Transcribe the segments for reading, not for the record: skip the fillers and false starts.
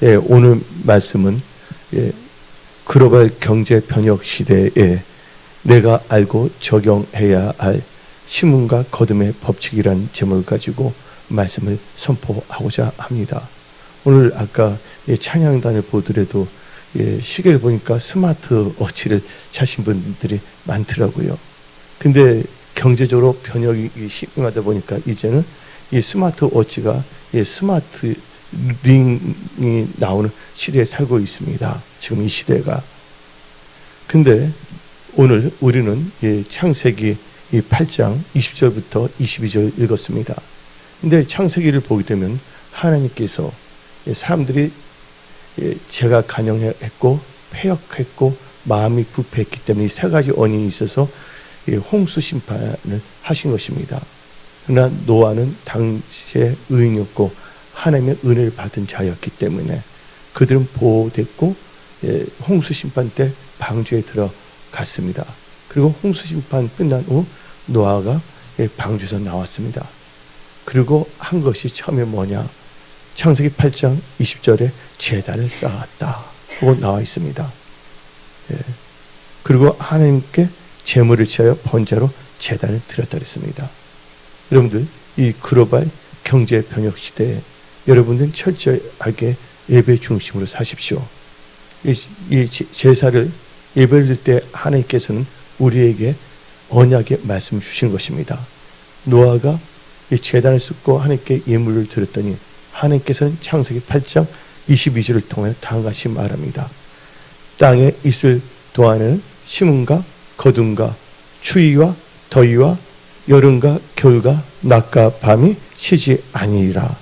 오늘 말씀은 글로벌 경제 변혁 시대에 내가 알고 적용해야 할 신문과 거듭의 법칙이란 제목을 가지고 말씀을 선포하고자 합니다. 오늘 아까 찬양단을 보더라도 시계를 보니까 스마트워치를 차신 분들이 많더라고요. 근데 경제적으로 변혁이 심하다 보니까 이제는 이 스마트워치가 스마트 링이 나오는 시대에 살고 있습니다. 지금 이 시대가. 근데 오늘 우리는 창세기 8장 20절부터 22절 읽었습니다. 근데 창세기를 보게 되면 하나님께서 사람들이 죄가 간영했고 패역했고 마음이 부패했기 때문에 이 세 가지 원인이 있어서 홍수 심판을 하신 것입니다. 그러나 노아는 당시에 의인이었고 하나님의 은혜를 받은 자였기 때문에 그들은 보호됐고 홍수 심판 때 방주에 들어갔습니다. 그리고 홍수 심판 끝난 후 노아가 방주에서 나왔습니다. 그리고 한 것이 처음에 뭐냐? 창세기 8장 20절에 제단을 쌓았다 하고 나와 있습니다. 그리고 하나님께 제물을 취하여 번제로 제단을 드렸다 그랬습니다. 여러분들, 이 글로벌 경제 변혁 시대에 여러분들은 철저하게 예배 중심으로 사십시오. 이 제사를 예배를 드릴 때 하나님께서는 우리에게 언약의 말씀을 주신 것입니다. 노아가 이 제단을 쌓고 하나님께 예물을 드렸더니 하나님께서는 창세기 8장 22절을 통해 다음과 같이 말합니다. 땅에 있을 동안에는 심음과 거둠과 추위와 더위와 여름과 겨울과 낮과 밤이 쉬지 아니리라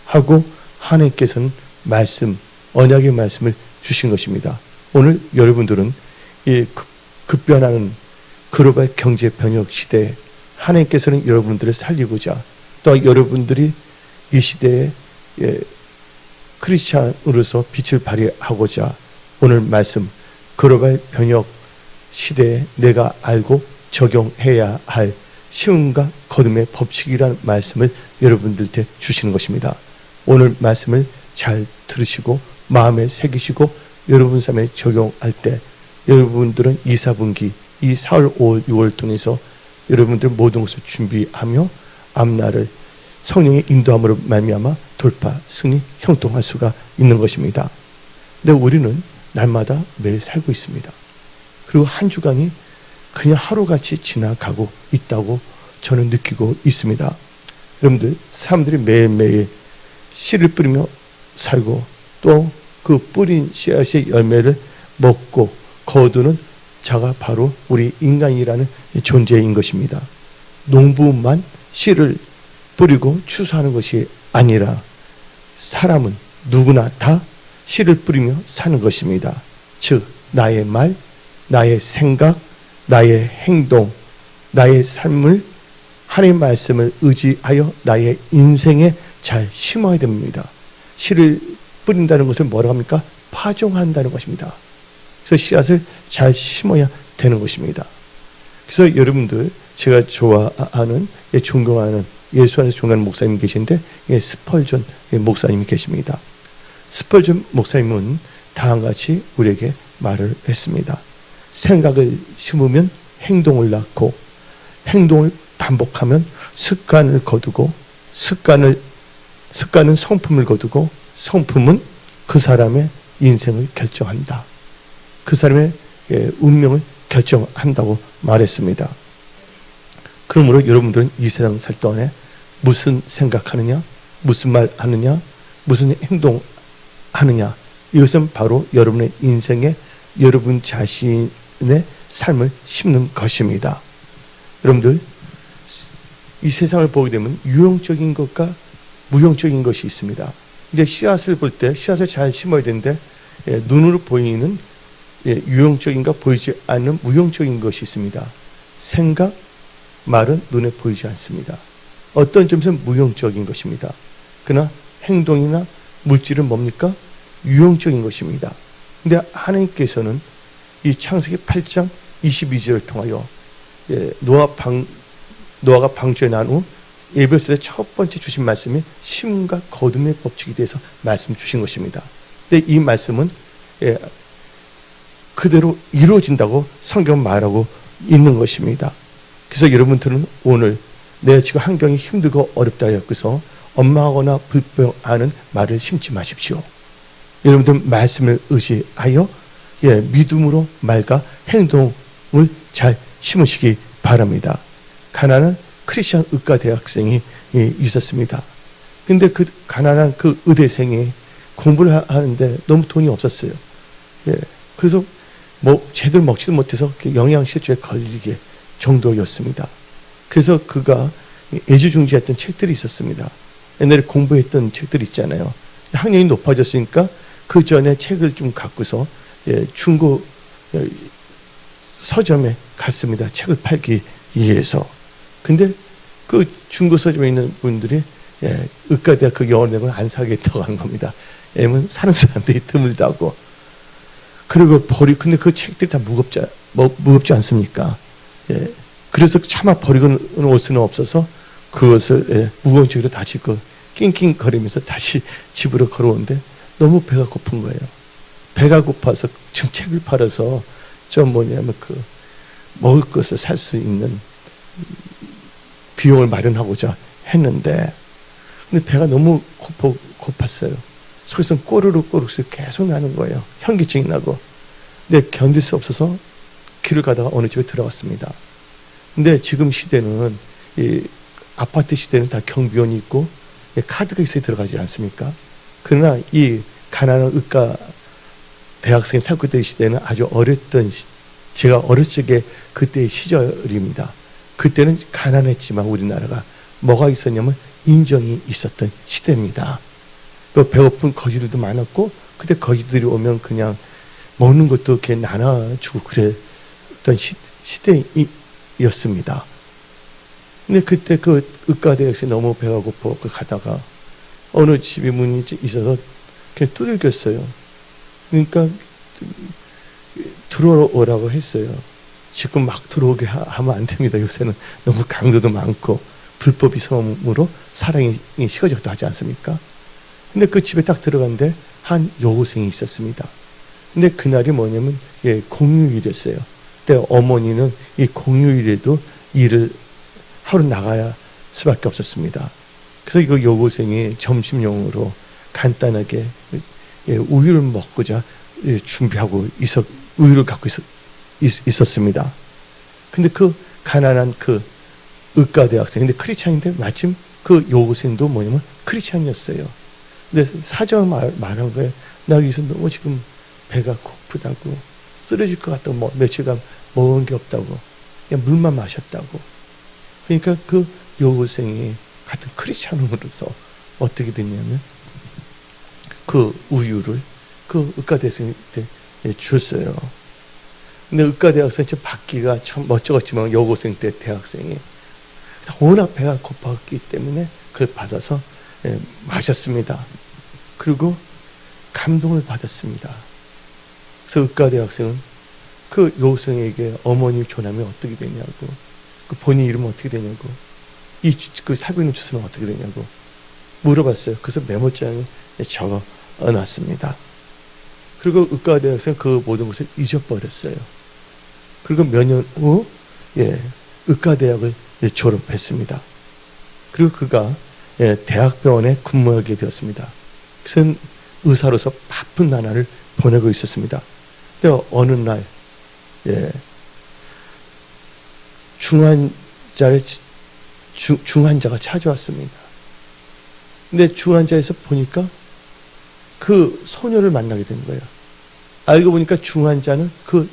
하고 하나님께서는 말씀, 언약의 말씀을 주신 것입니다. 오늘 여러분들은 이 급변하는 글로벌 경제 변혁 시대에 하나님께서는 여러분들을 살리고자 또 여러분들이 이 시대에 크리스찬으로서 빛을 발휘하고자 오늘 말씀 글로벌 변혁 시대에 내가 알고 적용해야 할 시음과 거듭의 법칙이라는 말씀을 여러분들한테 주시는 것입니다. 오늘 말씀을 잘 들으시고 마음에 새기시고 여러분 삶에 적용할 때 여러분들은 2, 4분기 이 4월, 5월, 6월 통해서 여러분들 모든 것을 준비하며 앞날을 성령의 인도함으로 말미암아 돌파, 승리, 형통할 수가 있는 것입니다. 근데 우리는 날마다 매일 살고 있습니다. 그리고 한 주간이 그냥 하루같이 지나가고 있다고 저는 느끼고 있습니다. 여러분들, 사람들이 매일매일 씨를 뿌리며 살고 또 그 뿌린 씨앗의 열매를 먹고 거두는 자가 바로 우리 인간이라는 존재인 것입니다. 농부만 씨를 뿌리고 추수하는 것이 아니라 사람은 누구나 다 씨를 뿌리며 사는 것입니다. 즉 나의 말, 나의 생각, 나의 행동, 나의 삶을 하나님의 말씀을 의지하여 나의 인생에 잘 심어야 됩니다. 씨를 뿌린다는 것을 뭐라고 합니까? 파종한다는 것입니다. 그래서 씨앗을 잘 심어야 되는 것입니다. 그래서 여러분들, 제가 좋아하는, 존경하는, 예수 안에서 존경하는 목사님이 계신데 스펄전 목사님이 계십니다. 스펄전 목사님은 다음과 같이 우리에게 말을 했습니다. 생각을 심으면 행동을 낳고 행동을 반복하면 습관을 거두고 습관은 성품을 거두고 성품은 그 사람의 인생을 결정한다. 그 사람의 운명을 결정한다고 말했습니다. 그러므로 여러분들은 이 세상 살 동안에 무슨 생각하느냐, 무슨 말 하느냐, 무슨 행동하느냐, 이것은 바로 여러분의 인생에 여러분 자신의 삶을 심는 것입니다. 여러분들, 이 세상을 보게 되면 유형적인 것과 무형적인 것이 있습니다. 근데 씨앗을 볼 때 씨앗을 잘 심어야 되는데 눈으로 보이는 유형적인가 보이지 않는 무형적인 것이 있습니다. 생각, 말은 눈에 보이지 않습니다. 어떤 점에서는 무형적인 것입니다. 그러나 행동이나 물질은 뭡니까? 유형적인 것입니다. 근데 하나님께서는 이 창세기 8장 22절을 통하여 노아가 방주에 난 후 예배했을 때 첫 번째 주신 말씀이 심과 거듭의 법칙에 대해서 말씀 주신 것입니다. 근데 이 말씀은 그대로 이루어진다고 성경은 말하고 있는 것입니다. 그래서 여러분들은 오늘 내가 지금 환경이 힘들고 어렵다 해서 원망하거나 불평하는 말을 심지 마십시오. 여러분들 말씀을 의지하여 믿음으로 말과 행동을 잘 심으시기 바랍니다. 가난한 크리스천 의과 대학생이 있었습니다. 근데 그 가난한 그 의대생이 공부를 하는데 너무 돈이 없었어요. 그래서 뭐 제대로 먹지도 못해서 영양실조에 걸리게 정도였습니다. 그래서 그가 애지중지했던 책들이 있었습니다. 옛날에 공부했던 책들이 있잖아요. 학년이 높아졌으니까 그 전에 책을 좀 갖고서 중고 서점에 갔습니다. 책을 팔기 위해서. 근데 그 중고 서점에 있는 분들이 의과대학 그 영어내고는 안 사겠다고 하는 겁니다. 왜냐면 사는 사람들이 드물다고. 그리고 근데 그 책들이 다 무겁지 않습니까? 그래서 차마 버리고 올 수는 없어서 그것을 무거운 책으로 다시 낑낑거리면서 다시 집으로 걸어오는데 너무 배가 고픈 거예요. 배가 고파서 지금 책을 팔아서 먹을 것을 살 수 있는 비용을 마련하고자 했는데, 근데 배가 너무 고팠어요. 속에서 꼬르륵 계속 나는 거예요. 현기증이 나고. 근데 견딜 수 없어서 길을 가다가 어느 집에 들어갔습니다. 근데 지금 시대는 이 아파트 시대는 다 경비원이 있고 카드가 있어야 들어가지 않습니까? 그러나 이 가난한 의과 대학생이 살고 있던 시대는 아주 어렸던 제가 어렸을 적에 그때의 시절입니다. 그때는 가난했지만 우리나라가 뭐가 있었냐면 인정이 있었던 시대입니다. 또 배고픈 거지들도 많았고, 그때 거지들이 오면 그냥 먹는 것도 이렇게 나눠주고 그랬던 시대였습니다. 근데 그때 그 의과대학생이 너무 배가 고파 가다가 어느 집에 문이 있어서 그냥 두들겼어요. 그러니까 들어오라고 했어요. 지금 막 들어오게 하면 안 됩니다. 요새는 너무 강도도 많고 불법 이성으로 사랑이 식어졌다 하지 않습니까? 근데 그 집에 딱 들어갔는데 한 여고생이 있었습니다. 근데 그날이 뭐냐면 공휴일이었어요. 근데 어머니는 이 공휴일에도 일을 하루 나가야 수밖에 없었습니다. 그래서 이거 여고생이 점심용으로 간단하게 우유를 먹고자 준비하고 우유를 갖고 있었습니다. 근데 그 가난한 그 의과 대학생, 근데 크리스찬인데 마침 그 여고생도 뭐냐면 크리스찬이었어요. 근데 사정을 말한 거예요. 나 여기서 너무 지금 배가 고프다고, 쓰러질 것 같다고, 며칠간 먹은 게 없다고, 그냥 물만 마셨다고. 그러니까 그 여고생이 같은 크리스찬으로서 어떻게 됐냐면 그 우유를 그 의과대학생한테 줬어요. 근데 의과대학생이 좀 받기가 참 멋쩍었지만 여고생 때 대학생이 워낙 배가 고팠기 때문에 그걸 받아서 마셨습니다. 그리고 감동을 받았습니다. 그래서 의과대학생은 그 여고생에게 어머니 조남이 어떻게 되냐고, 그 본인 이름은 어떻게 되냐고, 그 살고 있는 주소는 어떻게 되냐고 물어봤어요. 그래서 메모장에 적어 놨습니다. 그리고 의과대학생은 그 모든 것을 잊어버렸어요. 그리고 몇 년 후 의과대학을 졸업했습니다. 그리고 그가 대학병원에 근무하게 되었습니다. 그래서 의사로서 바쁜 나날을 보내고 있었습니다. 근데 어느 날 중환자가 찾아왔습니다. 근데 중환자에서 보니까 그 소녀를 만나게 된 거예요. 알고 보니까 중환자는 그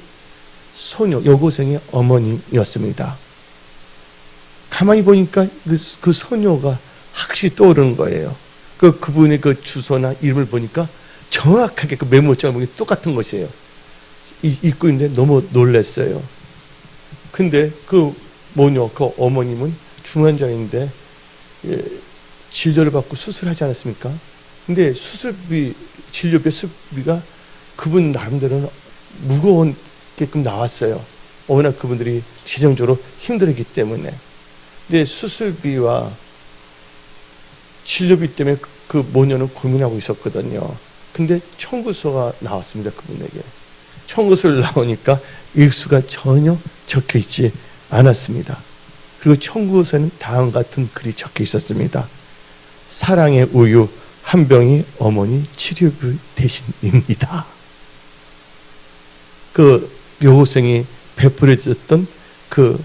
소녀, 여고생의 어머니였습니다. 가만히 보니까 그 소녀가 확실히 떠오르는 거예요. 그분의 그 주소나 이름을 보니까 정확하게 그 메모장을 보니 똑같은 것이에요. 읽고 있는데 너무 놀랐어요. 근데 그 어머님은 중환자인데 진료를 받고 수술하지 않았습니까? 근데 진료비 수술비가 그분 나름대로는 무거운게끔 나왔어요. 워낙 그분들이 재정적으로 힘들었기 때문에. 근데 수술비와 진료비 때문에 그 모녀는 고민하고 있었거든요. 근데 청구서가 나왔습니다. 그분에게. 청구서를 나오니까 액수가 전혀 적혀 있지 않았습니다. 그리고 청구서에는 다음 같은 글이 적혀 있었습니다. 사랑의 우유 한 병이 어머니 치료비 대신입니다. 그 여고생이 베풀어줬던 그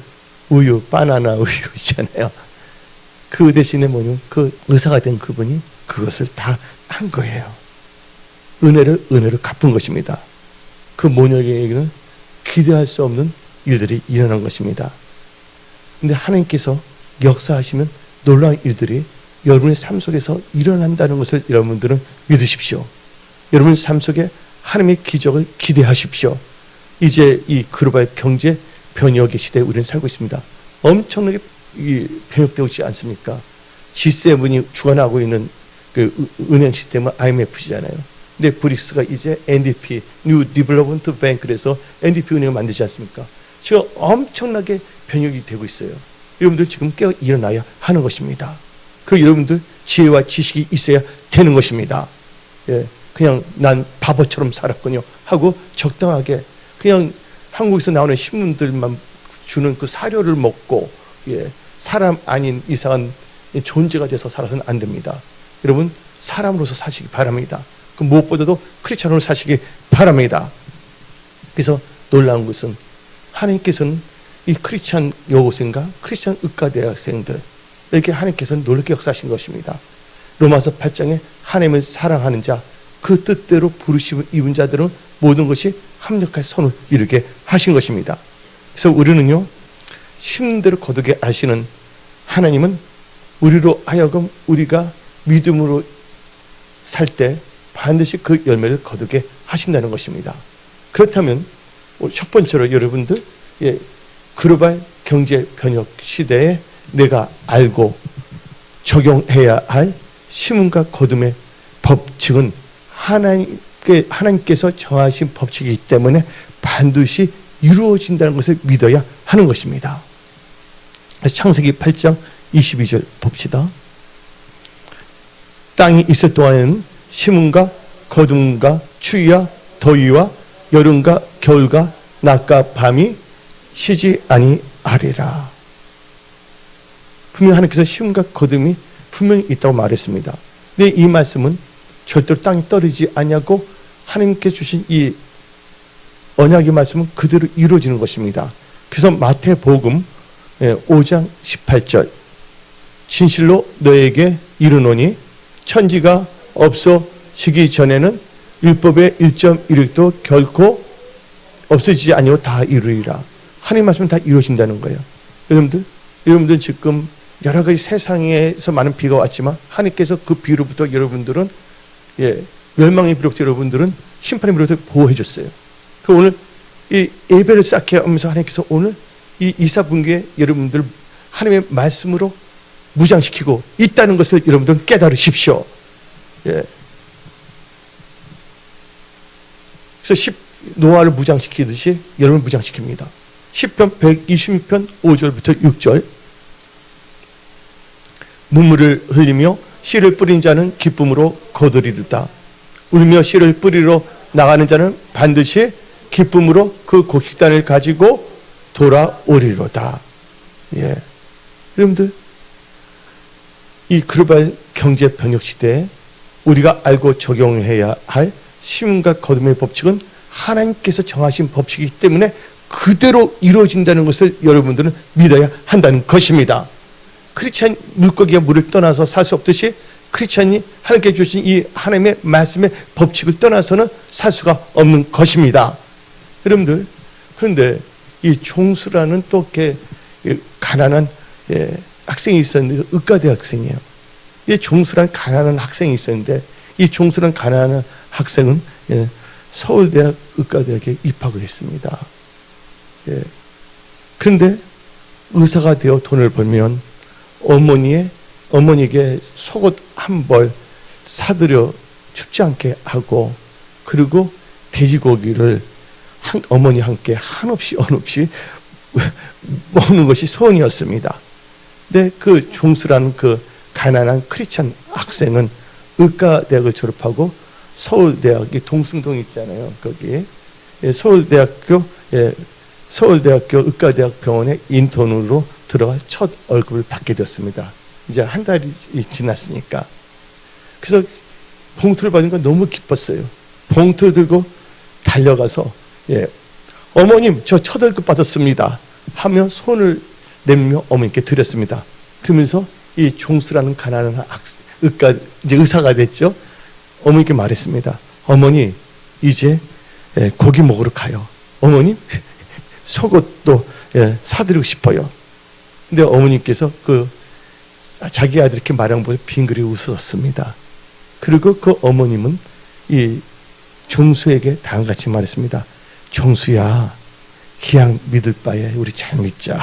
우유, 바나나 우유 있잖아요. 그 대신에 뭐냐면 그 의사가 된 그분이 그것을 다 한 거예요. 은혜를 갚은 것입니다. 그 모녀에게는 기대할 수 없는 일들이 일어난 것입니다. 근데 하나님께서 역사하시면 놀라운 일들이 여러분의 삶 속에서 일어난다는 것을 여러분들은 믿으십시오. 여러분의 삶 속에 하나님의 기적을 기대하십시오. 이제 이 글로벌 경제 변혁의 시대에 우리는 살고 있습니다. 엄청나게 변혁되고 있지 않습니까? G7이 주관하고 있는 그 은행 시스템은 IMF잖아요. 근데 브릭스가 이제 NDP, New Development Bank에서 NDP 은행을 만들지 않습니까? 지금 엄청나게 변혁이 되고 있어요. 여러분들 지금 깨어 일어나야 하는 것입니다. 그리고 여러분들 지혜와 지식이 있어야 되는 것입니다. 예, 그냥 난 바보처럼 살았군요 하고 적당하게 그냥 한국에서 나오는 신문들만 주는 그 사료를 먹고 사람 아닌 이상한 존재가 돼서 살아서는 안 됩니다. 여러분 사람으로서 사시기 바랍니다. 그 무엇보다도 크리스찬으로 사시기 바랍니다. 그래서 놀라운 것은 하나님께서는 이 크리스찬 여고생과 크리스찬 의과대학생들 이렇게 하나님께서는 놀랍게 역사하신 것입니다. 로마서 8장에 하나님을 사랑하는 자 그 뜻대로 부르심을 입은 자들은 모든 것이 합력할 선을 이루게 하신 것입니다. 그래서 우리는요 심는 대로 거두게 하시는 하나님은 우리로 하여금 우리가 믿음으로 살 때 반드시 그 열매를 거두게 하신다는 것입니다. 그렇다면 첫 번째로 여러분들 글로벌 경제 변혁 시대에 내가 알고 적용해야 할 심음과 거둠의 법칙은 하나님께서 정하신 법칙이기 때문에 반드시 이루어진다는 것을 믿어야 하는 것입니다. 창세기 8장 22절 봅시다. 땅이 있을 동안에는 심음과 거둠과 추위와 더위와 여름과 겨울과 낮과 밤이 쉬지 아니하리라. 분명히 하나님께서 심음과 거둠이 분명히 있다고 말했습니다. 근데 이 말씀은 절대로 땅이 떨어지지 않냐고 하나님께 주신 이 언약의 말씀은 그대로 이루어지는 것입니다. 그래서 마태복음 5장 18절 진실로 너에게 이르노니 천지가 없어지기 전에는 율법의 1.16도 결코 없어지지 아니하고 다 이루리라. 하나님 말씀은 다 이루어진다는 거예요. 여러분들 지금 여러 가지 세상에서 많은 비가 왔지만 하나님께서 그 비로부터 여러분들은 멸망의 비로부터 여러분들은 심판의 비로부터 보호해 줬어요. 그 오늘 이 예배를 쌓게 하면서 하나님께서 오늘 이 이사분기에 여러분들 하나님의 말씀으로 무장시키고 있다는 것을 여러분들은 깨달으십시오. 그래서 노아를 무장시키듯이 여러분을 무장시킵니다. 시편 126편 5절부터 6절 눈물을 흘리며 씨를 뿌린 자는 기쁨으로 거두리로다. 울며 씨를 뿌리러 나가는 자는 반드시 기쁨으로 그 곡식단을 가지고 돌아오리로다. 여러분들 이 글로벌 경제 변혁 시대에 우리가 알고 적용해야 할 심음과 거둠의 법칙은 하나님께서 정하신 법칙이기 때문에 그대로 이루어진다는 것을 여러분들은 믿어야 한다는 것입니다. 크리스찬 물고기가 물을 떠나서 살 수 없듯이 크리스찬이 하나님께 주신 이 하나님의 말씀의 법칙을 떠나서는 살 수가 없는 것입니다. 여러분들 그런데 이 종수라는 또 이렇게 가난한 학생이 있었는데 의과대 학생이에요. 이 종수라는 가난한 학생이 있었는데 이 종수라는 가난한 학생은 서울대학 의과대학에 입학을 했습니다. 그런데 의사가 되어 돈을 벌면 어머니에게 속옷 한 벌 사들여 춥지 않게 하고 그리고 돼지고기를 어머니 함께 한없이 언없이 먹는 것이 소원이었습니다. 근데 그 종수라는 그 가난한 크리스찬 학생은 의과대학을 졸업하고 서울대학이 동숭동 있잖아요. 거기 서울대학교 서울대학교 의과대학 병원에 인턴으로 들어가 첫 월급을 받게 됐습니다. 이제 한 달이 지났으니까. 그래서 봉투를 받은 건 너무 기뻤어요. 봉투를 들고 달려가서 어머님 저 첫 월급 받았습니다 하며 손을 내밀며 어머니께 드렸습니다. 그러면서 이 종수라는 가난한 의사가 됐죠. 어머니께 말했습니다. 어머니 이제 고기 먹으러 가요. 어머님 속옷도 사드리고 싶어요. 근데 어머님께서 자기 아들 이렇게 말한 것을 빙그레 웃었습니다. 그리고 그 어머님은 이 종수에게 다음같이 말했습니다. 종수야, 기왕 믿을 바에 우리 잘 믿자.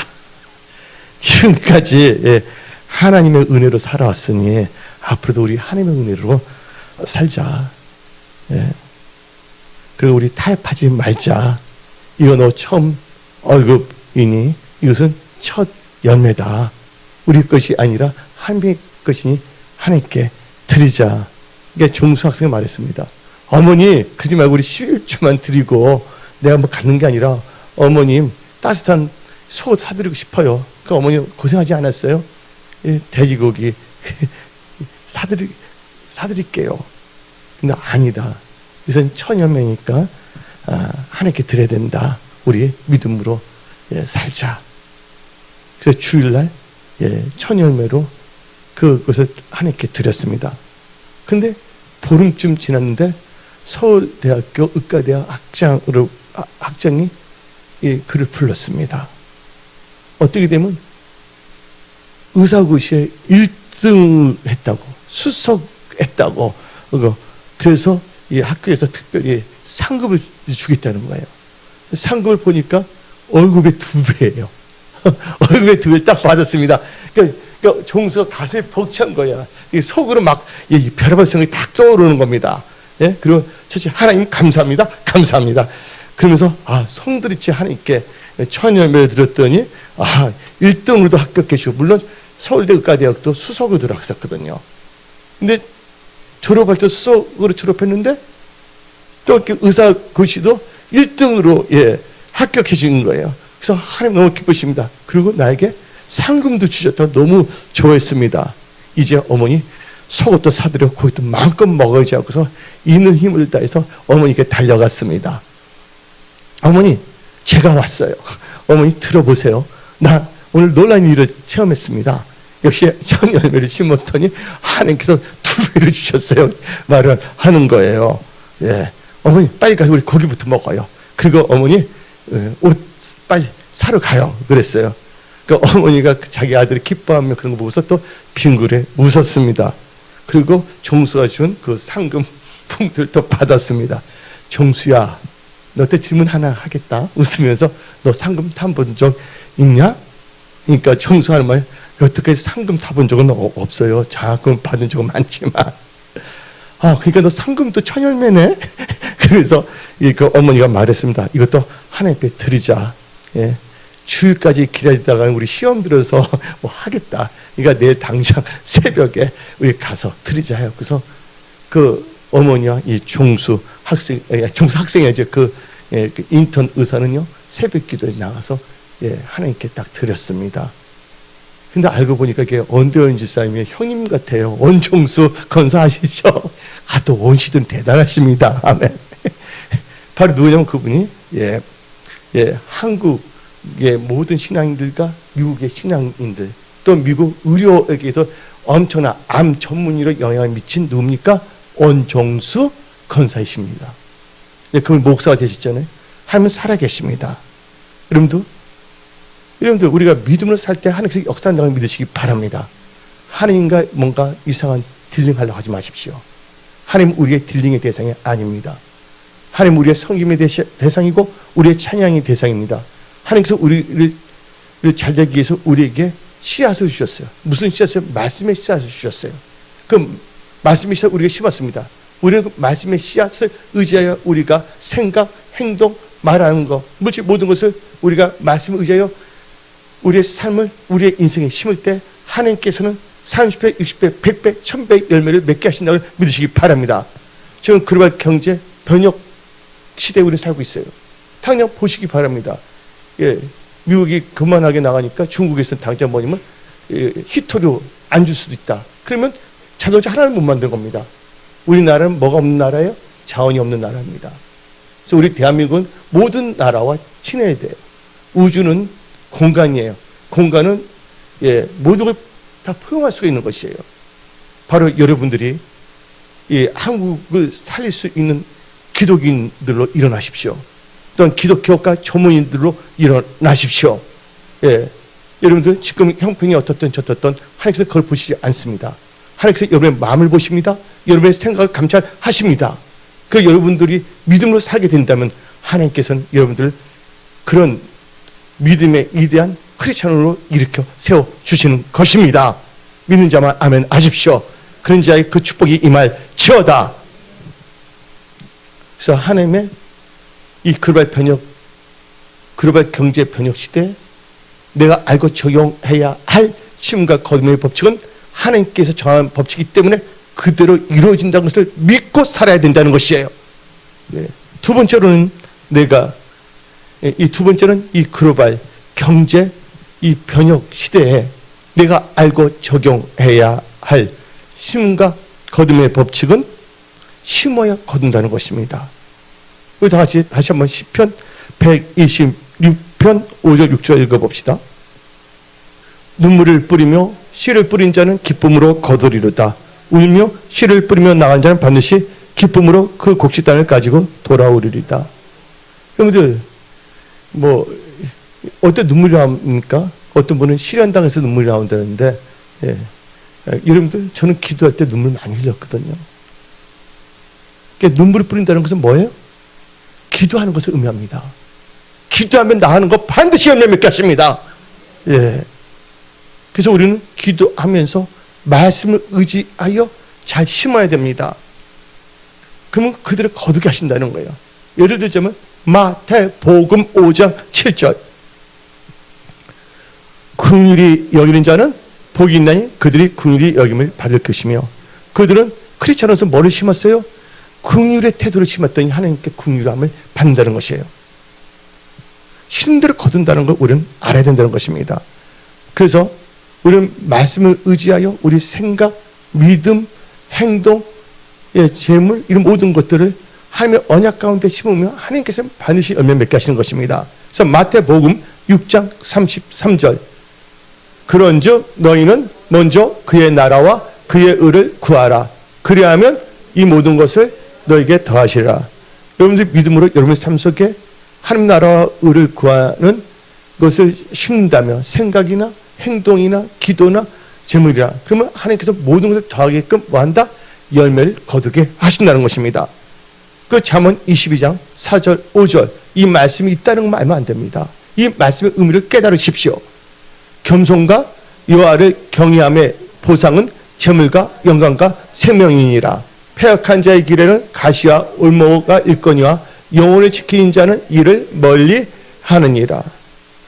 지금까지 하나님의 은혜로 살아왔으니 앞으로도 우리 하나님의 은혜로 살자. 그리고 우리 타협하지 말자. 이거 너 처음 월급이니 이것은 첫 열매다. 우리 것이 아니라 하나님의 것이니 하나님께 드리자. 그러니까 종수 학생이 말했습니다. 어머니 그러지 말고 우리 11주만 드리고 내가 뭐 갖는 게 아니라 어머님 따뜻한 속옷 사드리고 싶어요. 그 어머니 고생하지 않았어요? 돼지고기 사드릴게요. 근데 아니다. 이것은 천연매니까 하나님께 드려야 된다. 우리 믿음으로 살자. 그래서 주일날 천연매로 그것을 하나님께 드렸습니다. 근데 보름쯤 지났는데 서울대학교 의과대학 학장이 그를 불렀습니다. 어떻게 되면 의사고시에 1등을 했다고, 수석했다고. 그래서 이 학교에서 특별히 상급을 주겠다는 거예요. 상급을 보니까 월급의 2배예요. 월급의 2배를 딱 받았습니다. 그러니까 종수가 가슴이 벅찬 거야. 속으로 막 별의별 생각이 딱 떠오르는 겁니다. 그리고 첫째 하나님 감사합니다. 감사합니다. 그러면서 손들이치 하나님께 천연매를 드렸더니 1등으로도 합격해주고, 물론 서울대 의과대학도 수석으로 들어갔었거든요. 근데 졸업할 때 수석으로 졸업했는데 또 의사고시도 1등으로 합격해 준 거예요. 그래서 하나님 너무 기쁘십니다. 그리고 나에게 상금도 주셨다고 너무 좋아했습니다. 이제 어머니 속옷도 사드려 고기도 마음껏 먹어야지 하고서 있는 힘을 다해서 어머니께 달려갔습니다. 어머니 제가 왔어요. 어머니 들어보세요. 나 오늘 놀라운 일을 체험했습니다. 역시 천열매를 심었더니 하나님께서 2배를 주셨어요. 말을 하는 거예요. 어머니 빨리 가서 우리 고기부터 먹어요. 그리고 어머니 옷 빨리 사러 가요. 그랬어요. 그 어머니가 자기 아들이 기뻐하며 그런 거 보고서 또 빙그레 웃었습니다. 그리고 종수가 준 그 상금 봉투를 또 받았습니다. 종수야, 너한테 질문 하나 하겠다. 웃으면서 너 상금 타본 적 있냐? 그러니까 종수 하는 말, 여태까지 상금 타본 적은 없어요. 장학금 받은 적은 많지만. 그러니까 너 상금도 천열매네? 그래서 그 어머니가 말했습니다. 이것도 하나님께 드리자. 주일까지 기다리다가 우리 시험 들어서 뭐 하겠다. 그러니까 내일 당장 새벽에 우리 가서 드리자 해서 그 어머니와 이 종수 학생이죠. 그 인턴 의사는요 새벽 기도에 나가서 하나님께 딱 드렸습니다. 근데 알고 보니까 이게 원대원 집사님의 형님 같아요. 원종수 건사 아시죠? 또 원시들은 대단하십니다. 아멘. 바로 누구냐면 그분이 한국의 모든 신앙인들과 미국의 신앙인들 또 미국 의료에게도 엄청난 암 전문의로 영향을 미친 누굽니까? 원종수 건사이십니다. 그분 목사가 되셨잖아요. 하나님은 살아계십니다. 여러분들 우리가 믿음으로 살 때 하나님께서 역사한다고 믿으시기 바랍니다. 하나님과 뭔가 이상한 딜링하려고 하지 마십시오. 하나님 우리의 딜링의 대상이 아닙니다. 하나님 우리의 섬김의 대상이고 우리의 찬양의 대상입니다. 하나님께서 우리를 잘되기 위해서 우리에게 씨앗을 주셨어요. 무슨 씨앗이요? 말씀의 씨앗을 주셨어요. 그 말씀의 씨앗을 우리가 심었습니다. 우리는 그 말씀의 씨앗을 의지하여 우리가 생각, 행동, 말하는 것, 모든 것을 우리가 말씀을 의지하여 우리의 삶을, 우리의 인생에 심을 때 하나님께서는 30배, 60배, 100배, 1000배 열매를 맺게 하신다고 믿으시기 바랍니다. 지금 글로벌 경제 변혁 시대에 우리 살고 있어요. 당장 보시기 바랍니다. 예, 미국이 그만하게 나가니까 중국에서 당장 뭐냐면 히토류 안 줄 수도 있다. 그러면 자동차 하나를 못 만든 겁니다. 우리나라는 뭐가 없는 나라예요? 자원이 없는 나라입니다. 그래서 우리 대한민국은 모든 나라와 친해야 돼요. 우주는 공간이에요. 공간은 모든 걸 다 포용할 수가 있는 것이에요. 바로 여러분들이 이 한국을 살릴 수 있는 기독인들로 일어나십시오. 또한 기독교과 전문인들로 일어나십시오. 예, 여러분들 지금 형편이 어떻든 저떻든 하나님께서 그걸 보시지 않습니다. 하나님께서 여러분의 마음을 보십니다. 여러분의 생각을 감찰하십니다. 그 여러분들이 믿음으로 살게 된다면 하나님께서는 여러분들 그런 믿음의 위대한 크리스찬으로 일으켜 세워주시는 것입니다. 믿는 자만 아멘 하십시오. 그런 자의 그 축복이 임할지어다. 그래서 하나님의 이 글로벌 경제 변혁 시대에 내가 알고 적용해야 할 심과 거듭의 법칙은 하나님께서 정한 법칙이기 때문에 그대로 이루어진다는 것을 믿고 살아야 된다는 것이에요. 네. 두 번째로는 이 글로벌 경제 이 변혁 시대에 내가 알고 적용해야 할 심과 거듭의 법칙은 심어야 거둔다는 것입니다. 우리 다 같이 다시 한번 시편 126편 5절 6절 읽어봅시다. 눈물을 뿌리며 씨를 뿌린 자는 기쁨으로 거두리로다. 울며 씨를 뿌리며 나간 자는 반드시 기쁨으로 그 곡식단을 가지고 돌아오리리다. 여러분들 어떤 눈물이 나옵니까? 어떤 분은 실현당해서 눈물이 나온다는데 여러분들 저는 기도할 때 눈물 많이 흘렸거든요. 그러니까 눈물을 뿌린다는 것은 뭐예요? 기도하는 것을 의미합니다. 기도하면 나가는 거 반드시 열매 맺게 하십니다. 예. 그래서 우리는 기도하면서 말씀을 의지하여 잘 심어야 됩니다. 그러면 그들을 거두게 하신다는 거예요. 예를 들자면 마태복음 5장 7절 긍휼히 여기는 자는 복이 있나니 그들이 긍휼히 여김을 받을 것이며 그들은 크리스찬으로서 뭐를 심었어요? 긍휼의 태도를 심었더니 하나님께 긍휼함을 받는다는 것이에요. 신들을 거둔다는 걸 우리는 알아야 된다는 것입니다. 그래서 우리는 말씀을 의지하여 우리 생각, 믿음, 행동, 재물 이런 모든 것들을 하나님의 언약 가운데 심으면 하나님께서 반드시 열매 맺게 하시는 것입니다. 그래서 마태복음 6장 33절 그런즉 너희는 먼저 그의 나라와 그의 의를 구하라. 그리하면 이 모든 것을 너에게 더하시라. 여러분들 믿음으로 여러분의 삶 속에 하나님 나라와 의를 구하는 것을 심는다면 생각이나 행동이나 기도나 재물이나 그러면 하나님께서 모든 것을 더하게끔 뭐한다? 열매를 거두게 하신다는 것입니다. 그 잠언 22장 4절 5절 이 말씀이 있다는 거 알면 안 됩니다. 이 말씀의 의미를 깨달으십시오. 겸손과 여호와를 경외함의 보상은 재물과 영광과 생명이니라. 패역한 자의 길에는 가시와 올무가 일거니와 영혼을 지키는 자는 이를 멀리 하느니라.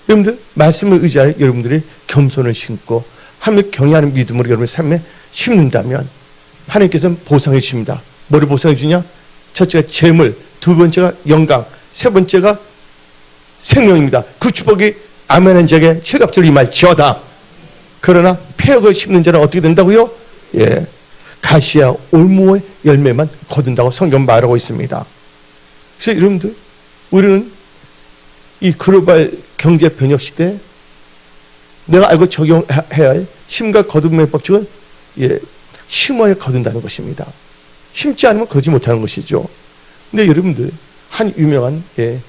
여러분들 말씀을 의지하여 여러분들이 겸손을 심고 하나님을 경외하는 믿음으로 여러분의 삶에 심는다면 하나님께서는 보상해 주십니다. 뭐를 보상해 주냐? 첫째가 재물, 두 번째가 영광, 세 번째가 생명입니다. 그 축복이 아멘한 자에게 실갑적으로 임할지어다. 그러나 폐역을 심는 자는 어떻게 된다고요? 예, 가시와 올무의 열매만 거둔다고 성경 말하고 있습니다. 그래서 여러분들 우리는 이 글로벌 경제 변혁 시대에 내가 알고 적용해야 할 심과 거둠의 법칙은 심어야 거둔다는 것입니다. 심지 않으면 거두지 못하는 것이죠. 근데 여러분들 한 유명한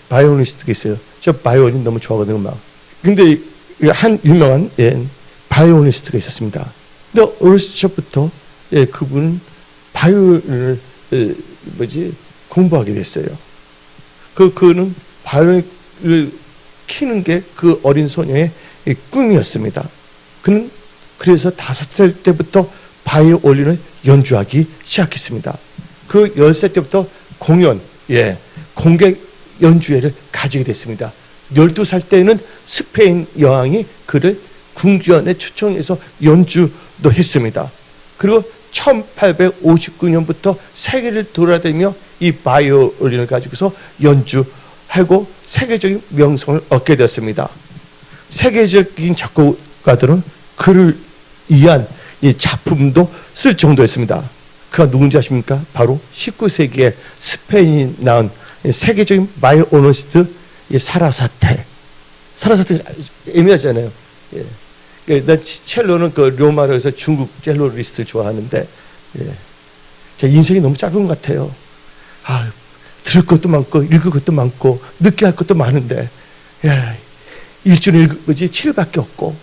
바이올리니스트가 있어요. 저 바이올린 너무 좋아하거든요. 막. 근데 한 유명한 바이올리니스트가 있었습니다. 근데 어렸을 적부터 그분은 바이올린을 공부하게 됐어요. 그는 바이올린을 키는 게 그 어린 소녀의 꿈이었습니다. 그는 그래서 5살 때부터 바이올린을 연주하기 시작했습니다. 그 10살 때부터 공연, 공개 연주회를 가지게 됐습니다. 12살 때는 스페인 여왕이 그를 궁전에 초청해서 연주도 했습니다. 그리고 1859년부터 세계를 돌아다니며 이 바이올린을 가지고서 연주하고 세계적인 명성을 얻게 되었습니다. 세계적인 작곡가들은 그를 위한 이 작품도 쓸 정도였습니다. 그가 누군지 아십니까? 바로 19세기에 스페인이 낳은 세계적인 바이올리니스트 사라사테. 사라사테 애매하잖아요. 예. 난 첼로는 그 료마르에서 중국 첼로리스트를 좋아하는데, 예. 제 인생이 너무 짧은 것 같아요. 아, 들을 것도 많고 읽을 것도 많고 느껴야 할 것도 많은데, 예. 일주일에 읽을 것이 7밖에 없고,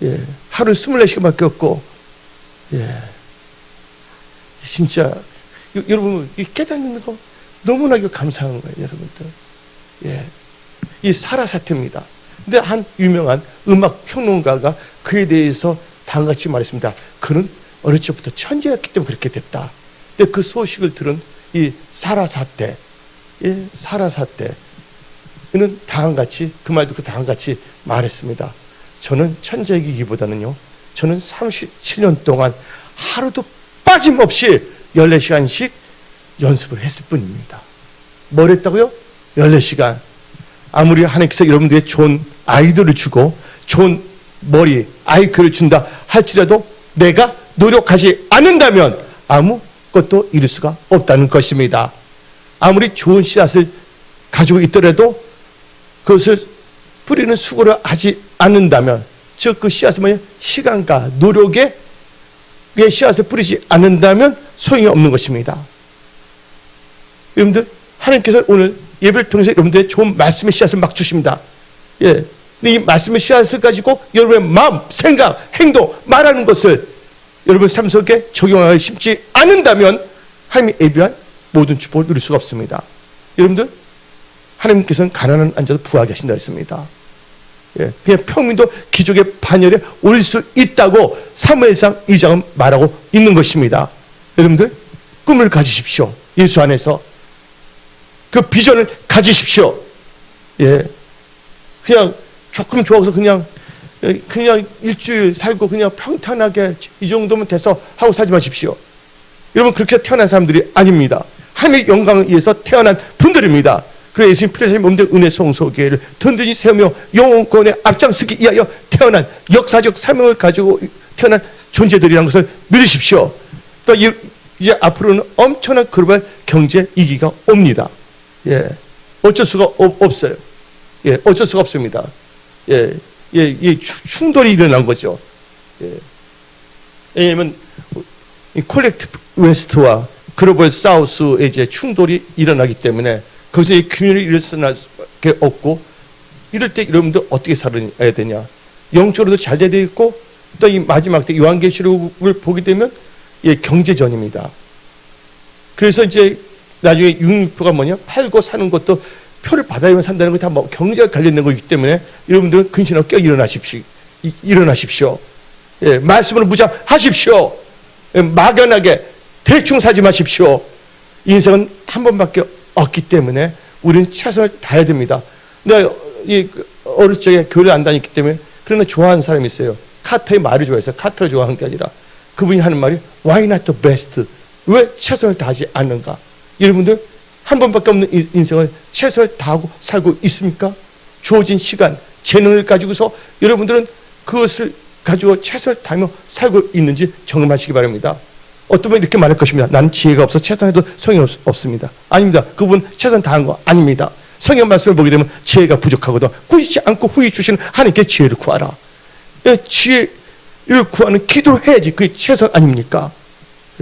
예. 하루 24시간밖에 없고, 예. 진짜 여러분 이 깨닫는 거 너무나 감사한 거예요, 여러분들. 예. 이 사라사테입니다. 근데 한 유명한 음악 평론가가 그에 대해서 다음같이 말했습니다. 그는 어릴 적부터 천재였기 때문에 그렇게 됐다. 근데 그 소식을 들은 이 사라사테, 예, 사라사테는 다음같이 그 말도 그 다음같이 말했습니다. 저는 천재이기보다는요, 저는 37년 동안 하루도 빠짐없이 14시간씩 연습을 했을 뿐입니다. 뭘 했다고요? 14시간. 아무리 하나님께서 여러분들에게 좋은 아이디어를 주고 좋은 머리, 아이큐를 준다 할지라도 내가 노력하지 않는다면 아무것도 이룰 수가 없다는 것입니다. 아무리 좋은 씨앗을 가지고 있더라도 그것을 뿌리는 수고를 하지 않는다면, 즉 그 씨앗은 뭐예요? 시간과 노력에 씨앗을 뿌리지 않는다면 소용이 없는 것입니다. 여러분들, 하나님께서 오늘 예배를 통해서 여러분들의 좋은 말씀의 씨앗을 막 주십니다. 예. 근데 이 말씀의 씨앗을 가지고 여러분의 마음, 생각, 행동, 말하는 것을 여러분 삶 속에 적용하여 심지 않는다면 하나님이 예비한 모든 축복을 누릴 수가 없습니다. 여러분들, 하나님께서는 가난한 앉아도 부하게 하신다 했습니다. 예, 그냥 평민도 기족의 반열에 올릴 수 있다고 사무엘상 2장은 말하고 있는 것입니다. 여러분들, 꿈을 가지십시오. 예수 안에서 그 비전을 가지십시오. 예, 그냥 조금 좋아서 그냥 일주일 살고 그냥 평탄하게 이 정도면 돼서 하고 살지 마십시오. 여러분, 그렇게 태어난 사람들이 아닙니다. 하나님의 영광을 위해서 태어난 분들입니다. 그래서 예수님 필요하신 몸된 은혜 성소교회를 든든히 세우며 영혼권에 앞장서기 위하여 태어난 역사적 사명을 가지고 태어난 존재들이라는 것을 믿으십시오. 그러니까 이제 앞으로는 엄청난 글로벌 경제 위기가 옵니다. 예, 어쩔 수가 없어요. 예, 어쩔 수가 없습니다. 예, 충돌이 일어난 거죠. 예. 왜냐하면 이 콜렉티브 웨스트와 글로벌 사우스의 이제 충돌이 일어나기 때문에 거기서 균열이 일어날 수밖에 없고, 이럴 때 여러분들 어떻게 살아야 되냐? 영적으로도 잘 되어 있고, 또 이 마지막 때 요한계시록을 보게 되면 예, 경제전입니다. 그래서 이제 나중에 융표가 뭐냐? 팔고 사는 것도 표를 받아야만 산다는 거 다 뭐 경제가 관련된 거기 때문에 여러분들은 근신하고 깨어 일어나십시오. 예, 말씀으로 무장하십시오. 예, 막연하게 대충 사지 마십시오. 인생은 한 번밖에 없기 때문에 우리는 최선을 다해야 됩니다. 내가 어릴 적에 교회를 안 다녔기 때문에 그러나 좋아하는 사람이 있어요. 카터의 말을 좋아해서 카터를 좋아하는 게 아니라 그분이 하는 말이 Why not the best? 왜 최선을 다하지 않는가? 여러분들, 한 번밖에 없는 인생을 최선을 다하고 살고 있습니까? 주어진 시간, 재능을 가지고서 여러분들은 그것을 가지고 최선을 다하며 살고 있는지 점검하시기 바랍니다. 어떤 분이 이렇게 말할 것입니다. 나는 지혜가 없어 최선해도 소용이 없습니다. 아닙니다. 그분 최선 다한 거 아닙니다. 성경 말씀을 보게 되면 지혜가 부족하거든 꾸짖지 않고 후히 주시는 하나님께 지혜를 구하라. 예, 지혜를 구하는 기도를 해야지 그게 최선 아닙니까?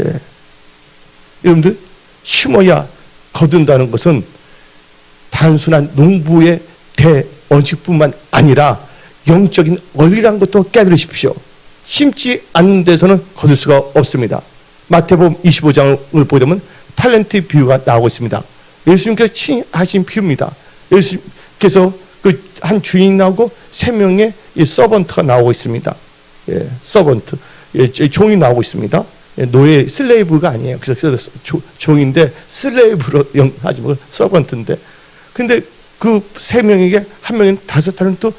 예. 여러분들, 심어야 거둔다는 것은 단순한 농부의 대원칙뿐만 아니라 영적인 원리라는 것도 깨달으십시오. 심지 않는 데서는 거둘 수가 없습니다. 마태복음 25장을 보게 되면 탤런트 비유가 나오고 있습니다. 예수님께서 친히 하신 비유입니다. 예수님께서 그 한 주인이 나오고 3명의 서번트가 나오고 있습니다. 예, 서번트, 예, 종이 나오고 있습니다. 예, 노예, 슬레이브가 아니에요. 그래서 종인데 슬레이브로 하지 말고 서번트인데, 근데 그 3명에게 한 명은 5탤런트,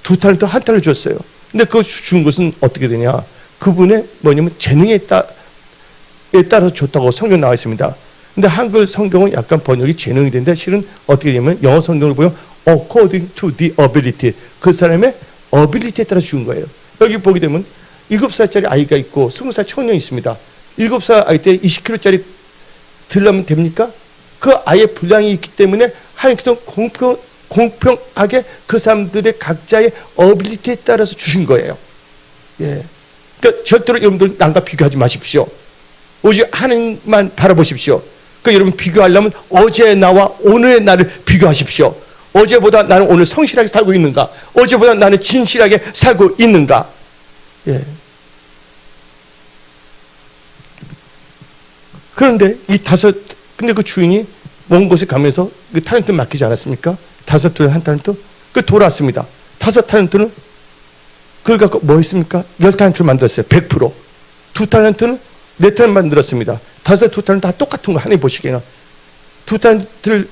2탤런트, 1탤런트 줬어요. 근데 그거 준 것은 어떻게 되냐? 그분의 뭐냐면 재능에 따라서 좋다고 성경 나와 있습니다. 근데 한글 성경은 약간 번역이 재능이 되는데 실은 어떻게 되냐면 영어 성경을 보면 according to the ability, 그 사람의 ability에 따라 준 거예요. 여기 보게 되면 7살짜리 아이가 있고 20살 청년이 있습니다. 7살 아이 때 20kg짜리 들려면 됩니까? 그 아이의 분량이 있기 때문에 하나님께서 공평하게 그 사람들의 각자의 어빌리티에 따라서 주신 거예요. 예. 그러니까 절대로 여러분들 남과 비교하지 마십시오. 오직 하나님만 바라보십시오. 그러니까 여러분 비교하려면 어제의 나와 오늘의 나를 비교하십시오. 어제보다 나는 오늘 성실하게 살고 있는가? 어제보다 나는 진실하게 살고 있는가? 예. 그런데 근데 그 주인이 먼 곳에 가면서 그 탤런트 맡기지 않았습니까? 5 한 탤런트? 그 돌아왔습니다. 5 탤런트는 그걸 갖고 뭐 했습니까? 10 탤런트를 만들었어요. 100%. 2 탤런트는 4 탤런트 만들었습니다. 2 탤런트 다 똑같은 거 하나님 보시기에는 2 탤런트를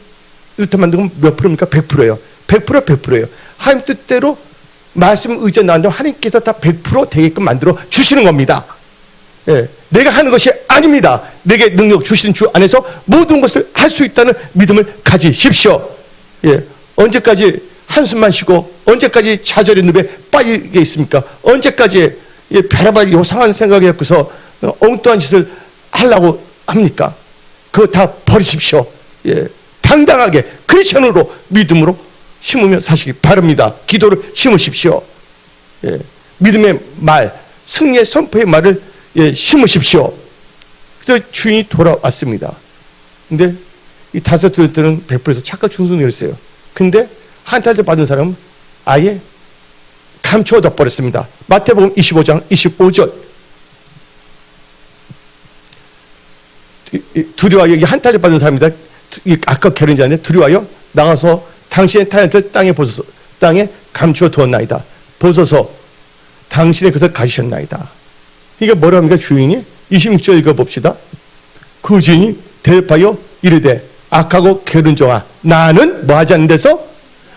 만들면 몇 프로입니까? 100%예요. 100%예요. 하나님 뜻대로 말씀 의지에 나한테 하나님께서 다 100% 되게끔 만들어 주시는 겁니다. 예, 내가 하는 것이 아닙니다. 내게 능력 주신 주 안에서 모든 것을 할 수 있다는 믿음을 가지십시오. 예, 언제까지 한숨만 쉬고 언제까지 좌절의 늪에 빠지게 있습니까? 언제까지 바라봐 요상한 생각에 갖고서 엉뚱한 짓을 하려고 합니까? 그거 다 버리십시오. 예, 당당하게 크리스천으로 믿음으로 심으며 사시기 바랍니다. 기도를 심으십시오. 예, 믿음의 말, 승리의 선포의 말을 심으십시오. 그래서 주인이 돌아왔습니다. 근데 이 5 탤런트는 100%에서 착각 충성이었어요. 근데 한 탤런트 받은 사람은 아예 감추어져 버렸습니다. 마태복음 25장 25절. 두려워하여, 이게 한 탤런트 받은 사람입니다. 아까 결혼이 아닌데 두려워하여 나가서 당신의 탤런트를 땅에 감추어 두었나이다. 벗어서 당신의 것을 가지셨나이다. 이게 뭐라 합니까? 주인이 26절 읽어봅시다. 그 주인이 대답하여 이르되 악하고 게으른 종아, 나는 뭐 하지 않는 데서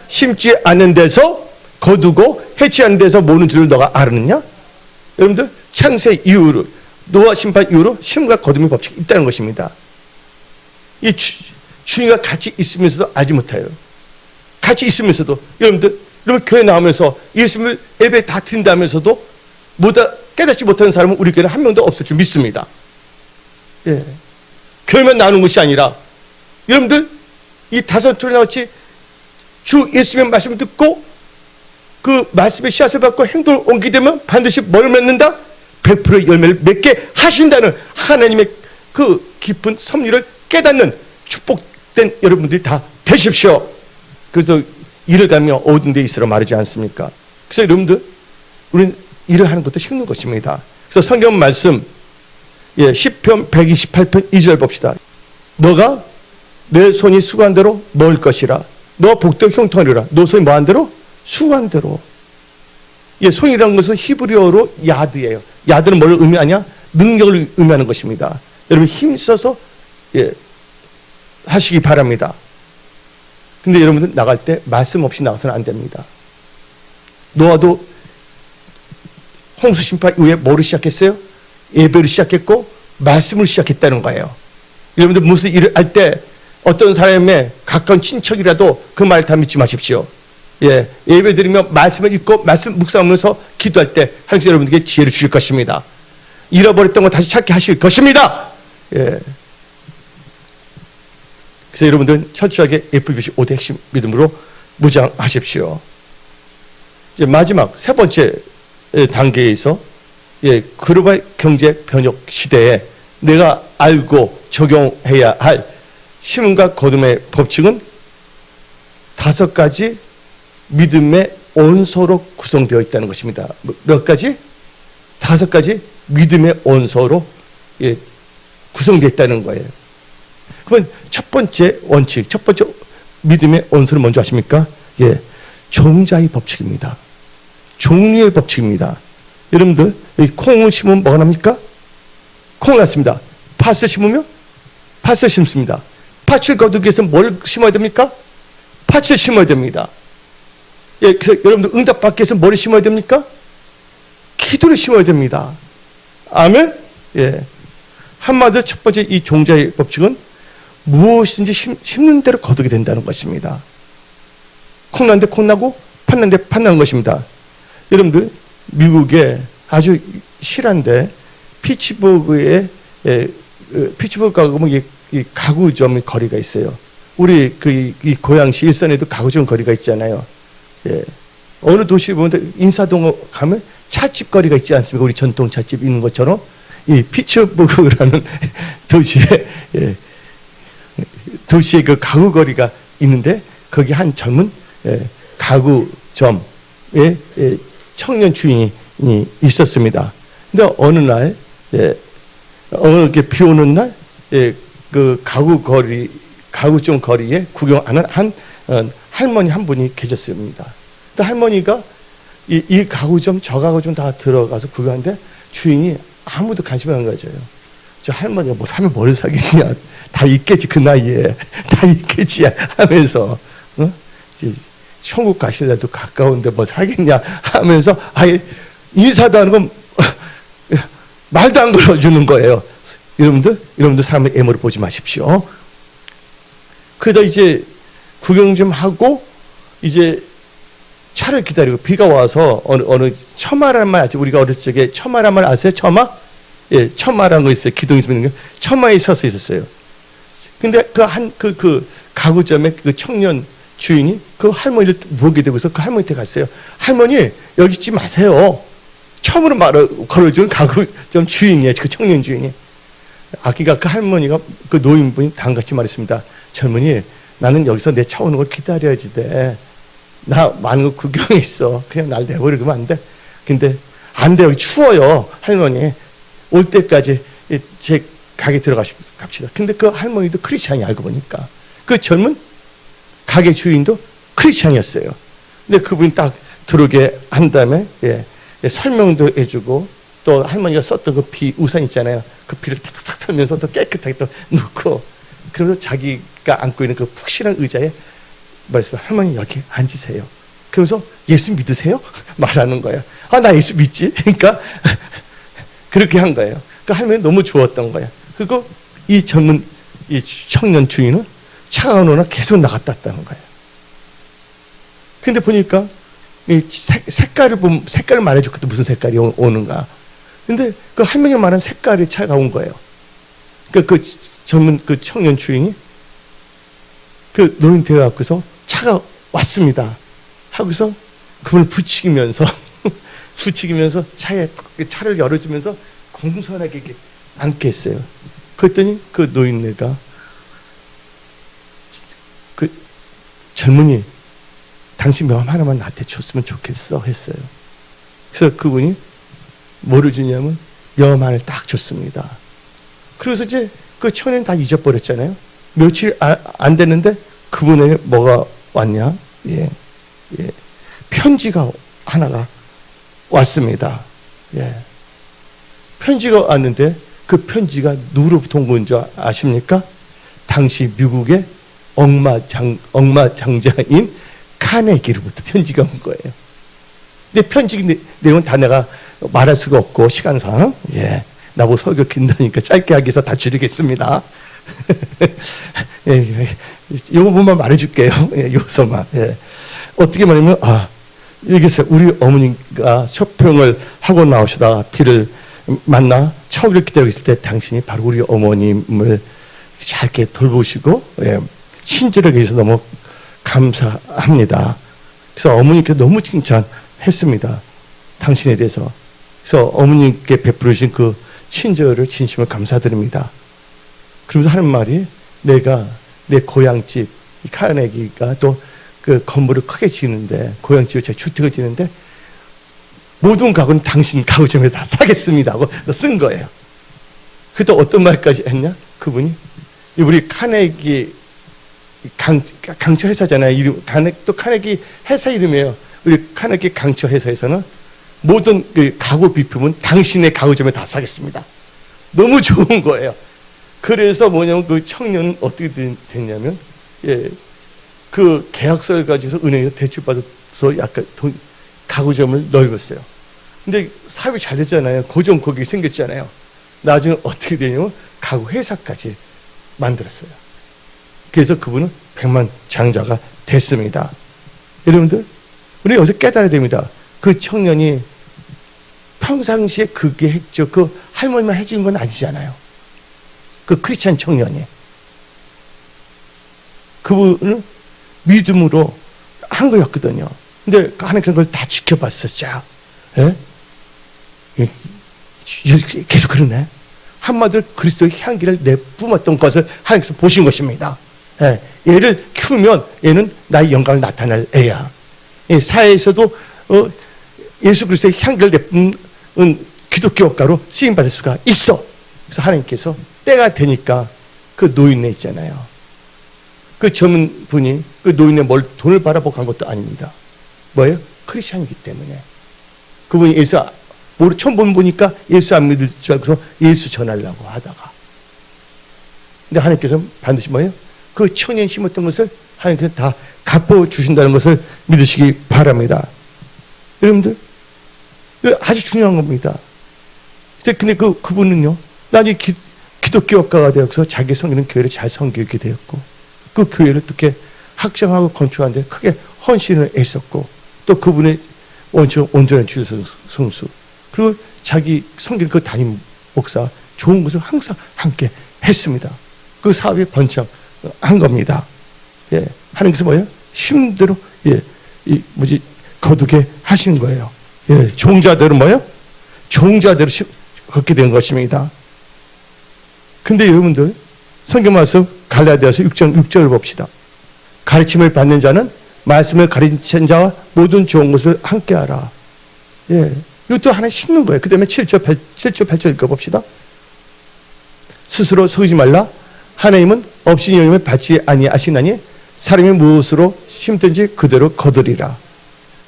심지 않는 데서 거두고 해치 않는 데서 모는 줄을 너가 알았느냐? 여러분들 창세 이후로 노아 심판 이후로 심과 거둠의 법칙이 있다는 것입니다. 이 주인과 같이 있으면서도 알지 못해요. 같이 있으면서도 여러분 교회 나오면서 예수님을 예배 다 드린다면서도 깨닫지 못하는 사람은 우리 교회는 한 명도 없을 줄 믿습니다. 예. 교회만 나오는 것이 아니라 여러분들 이 5 톨에 나왔지 주 예수님의 말씀을 듣고 그 말씀의 씨앗을 받고 행동을 옮기게 되면 반드시 뭘 맺는다? 100%의 열매를 맺게 하신다는 하나님의 그 깊은 섭리를 깨닫는 축복된 여러분들이 다 되십시오. 그래서 일을 가며 얻은 데 있으라 말하지 않습니까? 그래서 여러분들 우리는 일을 하는 것도 힘든 것입니다. 그래서 성경 말씀 시편 128편 2절 봅시다. 너가 내 손이 수고한 대로 먹을 것이라. 너 복되고 형통하리라. 너 손이 뭐한 대로? 수고한 대로. 손이라는 것은 히브리어로 야드예요. 야드는 뭘 의미하냐? 능력을 의미하는 것입니다. 여러분 힘써서 하시기 바랍니다. 근데 여러분들 나갈 때 말씀 없이 나가서는 안 됩니다. 노아도 홍수 심판 이후에 뭐를 시작했어요? 예배를 시작했고 말씀을 시작했다는 거예요. 여러분들 무슨 일을 할 때 어떤 사람의 가까운 친척이라도 그 말 다 믿지 마십시오. 예배 드리며 말씀을 읽고 말씀 묵상하면서 기도할 때 하나님께서 여러분들에게 지혜를 주실 것입니다. 잃어버렸던 거 다시 찾게 하실 것입니다. 그래서 여러분들은 철저하게 FBC 5대 핵심 믿음으로 무장하십시오. 이제 마지막 3번째 단계에서 글로벌 경제 변혁 시대에 내가 알고 적용해야 할 심음과 거둠의 법칙은 5가지 믿음의 원소로 구성되어 있다는 것입니다. 몇 가지? 5가지 믿음의 원소로 구성되어 있다는 거예요. 그러면 첫 번째 원칙, 첫 번째 믿음의 원소를 먼저 아십니까? 종자의 법칙입니다. 종류의 법칙입니다. 여러분들 콩을 심으면 뭐가 납니까? 콩을 낳습니다. 팥을 심으면 팥을 심습니다. 팥을 거두기 위해서 뭘 심어야 됩니까? 팥을 심어야 됩니다. 그래서 여러분들 응답받기 위해서 뭐를 심어야 됩니까? 기도를 심어야 됩니다. 아멘? 예. 한마디로 첫 번째 이 종자의 법칙은 무엇이든지 심는 대로 거두게 된다는 것입니다. 콩난 데 콩나고 팥난 데 팥나는 것입니다. 여러분들, 미국에 아주 실한데 피츠버그에 피츠버그 가보면 이 가구점 거리가 있어요. 우리 이 고양시 일산에도 가구점 거리가 있잖아요. 예. 어느 도시 보면 인사동 가면 찻집 거리가 있지 않습니까? 우리 전통 찻집 있는 것처럼 이 피츠버그라는 도시의 그 가구 거리가 있는데 거기 한 젊은 가구점에 청년 주인이 있었습니다. 근데 어느 날 어느 비 오는 날 그 가구점 거리에 구경하는 한 할머니 한 분이 계셨습니다. 근데 할머니가 이 가구점 저 가구점 다 들어가서 구경하는데 주인이 아무도 관심이 안 가져요. 저 할머니가 뭐 사면 뭘 사겠냐, 다 있겠지, 그 나이에 다 있겠지 하면서 천국 가실래도 가까운데 뭐 사겠냐 하면서 아예 인사도 안 하고 말도 안 걸어주는 거예요. 여러분들 사람의 애모를 보지 마십시오. 그러다 이제 구경 좀 하고 이제 차를 기다리고 비가 와서 어느 처마란 말 아세요? 우리가 어렸을 적에 처마란 말 아세요? 처마? 예, 처마라는 거 있어요. 기둥에서 있는 거. 처마에 서서 있었어요. 근데 그 가구점의 그 청년 주인이 그 할머니를 보게 되고서 그 할머니한테 갔어요. 할머니, 여기 있지 마세요. 처음으로 말을 걸어주는 가구점 주인이에요. 그 청년 주인이. 그러니까 그 할머니가 그 노인분이 당같이 말했습니다. 젊은이, 나는 여기서 내 차 오는 걸 기다려야지 돼. 나 많은 거 구경해 있어. 그냥 날 내버려두면 안 돼. 근데 안 돼. 여기 추워요. 할머니. 올 때까지 제 가게 갑시다. 근데 그 할머니도 크리스찬이 알고 보니까. 그 젊은 가게 주인도 크리스찬이었어요. 근데 그분이 딱 들어오게 한 다음에 설명도 해주고 또 할머니가 썼던 그 우산 있잖아요. 그 비를 탁탁탁 털면서 또 깨끗하게 또 놓고 그러면서 자기가 안고 있는 그 푹신한 의자에 말씀, 할머니 여기 앉으세요. 그러면서 예수 믿으세요? 말하는 거예요. 나 예수 믿지. 그러니까 그렇게 한 거예요. 그 할머니 너무 좋았던 거예요. 그리고 이 젊은 이 청년 주인은 차가 오나 계속 나갔다 왔다는 거예요. 근데 보니까 이 색깔을 말해줬거든. 무슨 색깔이 오는가. 근데 그 할머니가 말한 색깔의 차가 온 거예요. 그러니까 그 젊은 그 청년 주인이 그 노인 되어갖고서 차가 왔습니다. 하고서 그분을 부추기면서 차를 열어주면서 공손하게 이렇게 앉게 했어요. 그랬더니 그 노인네가 그 젊은이, 당신 명 하나만 나한테 줬으면 좋겠어 했어요. 그래서 그분이 뭐를 주냐면 명함을 딱 줬습니다. 그래서 이제 그 청년 다 잊어버렸잖아요. 며칠 안 됐는데 그분에게 뭐가 왔냐? 편지가 하나가 왔습니다. 편지가 왔는데 그 편지가 누구로부터 온 건 줄 아십니까? 당시 미국의 억마장자인 카네기로부터 편지가 온 거예요. 근데 편지 내용은 다 내가 말할 수가 없고 시간상 나보고 설교 긴다니까 짧게 하기 위해서 다 줄이겠습니다. 요거 보면 말해줄게요. 요소만. 어떻게 말하면 여기서 우리 어머니가 쇼핑을 하고 나오시다가 비를 만나 차오를 기다리고 있을 때 당신이 바로 우리 어머님을 잘게 돌보시고 친절하게 해서 너무 감사합니다. 그래서 어머니께 너무 칭찬했습니다. 당신에 대해서. 그래서 어머님께 베풀으신 그 친절을 진심으로 감사드립니다. 그러면서 하는 말이, 내가 내 고향집 카네기가 또 그 건물을 크게 지는데, 고향집에 제가 주택을 지는데 모든 가구는 당신 가구점에서 다 사겠습니다 하고 쓴 거예요. 그때 어떤 말까지 했냐? 그분이 우리 카네기 강철 회사잖아요. 또 카네기 회사 이름이에요. 우리 카네기 강철 회사에서는 모든 그 가구 비품은 당신의 가구점에 다 사겠습니다. 너무 좋은 거예요. 그래서 뭐냐면 그 청년은 어떻게 됐냐면 그 계약서를 가지고서 은행에서 대출 받아서 약간 가구점을 넓었어요. 근데 사업이 잘 됐잖아요. 고정 고객이 생겼잖아요. 나중에 어떻게 되냐면 가구 회사까지 만들었어요. 그래서 그분은 백만장자가 됐습니다. 여러분들, 우리 여기서 깨달아야 됩니다. 그 청년이 평상시에 그게 했죠. 그 할머니만 해주는 건 아니잖아요. 그 크리스찬 청년이. 그분은 믿음으로 한 거였거든요. 근데 하나님께서 그걸 다 지켜봤었죠. 예? 계속 그러네. 한마디로 그리스도의 향기를 내뿜었던 것을 하나님께서 보신 것입니다. 예, 얘를 키우면 얘는 나의 영광을 나타낼 애야. 예, 사회에서도 예수 그리스도의 향기를 내뿜은 기독교가로 쓰임받을 수가 있어. 그래서 하나님께서 때가 되니까 그 노인네 있잖아요. 그 젊은 분이 그 노인네 뭘 돈을 바라보고 간 것도 아닙니다. 뭐예요? 크리스찬이기 때문에. 그분이 예수 처음 보니까 예수 안 믿을 줄 알고서 예수 전하려고 하다가. 근데 하나님께서 반드시 뭐예요? 그 청년이 심었던 것을 하나님께서 다 갚아주신다는 것을 믿으시기 바랍니다. 여러분들, 아주 중요한 겁니다. 근데 그분은요, 나중에 기독교학과가 되어서 자기 섬기는 교회를 잘 섬기게 되었고, 그 교회를 어떻게 확장하고 건축하는데 크게 헌신을 했었고, 또 그분의 온전한 주의 성수, 그리고 자기 섬기는 그 담임 목사, 좋은 것을 항상 함께 했습니다. 그 사업이 번창한 겁니다. 예, 하나님께서 뭐예요? 힘대로, 거두게 하신 거예요. 예, 종자대로 뭐예요? 종자대로 걷게 된 것입니다. 근데 여러분들, 성경 말씀 갈라디아서 6절 봅시다. 가르침을 받는 자는 말씀을 가르친 자와 모든 좋은 것을 함께 하라. 예, 이것도 하나 심는 거예요. 그 다음에 7절, 8절 읽어봅시다. 스스로 속이지 말라. 하나님은 없인 영임을 받지 아니하시나니 사람이 무엇으로 심든지 그대로 거두리라.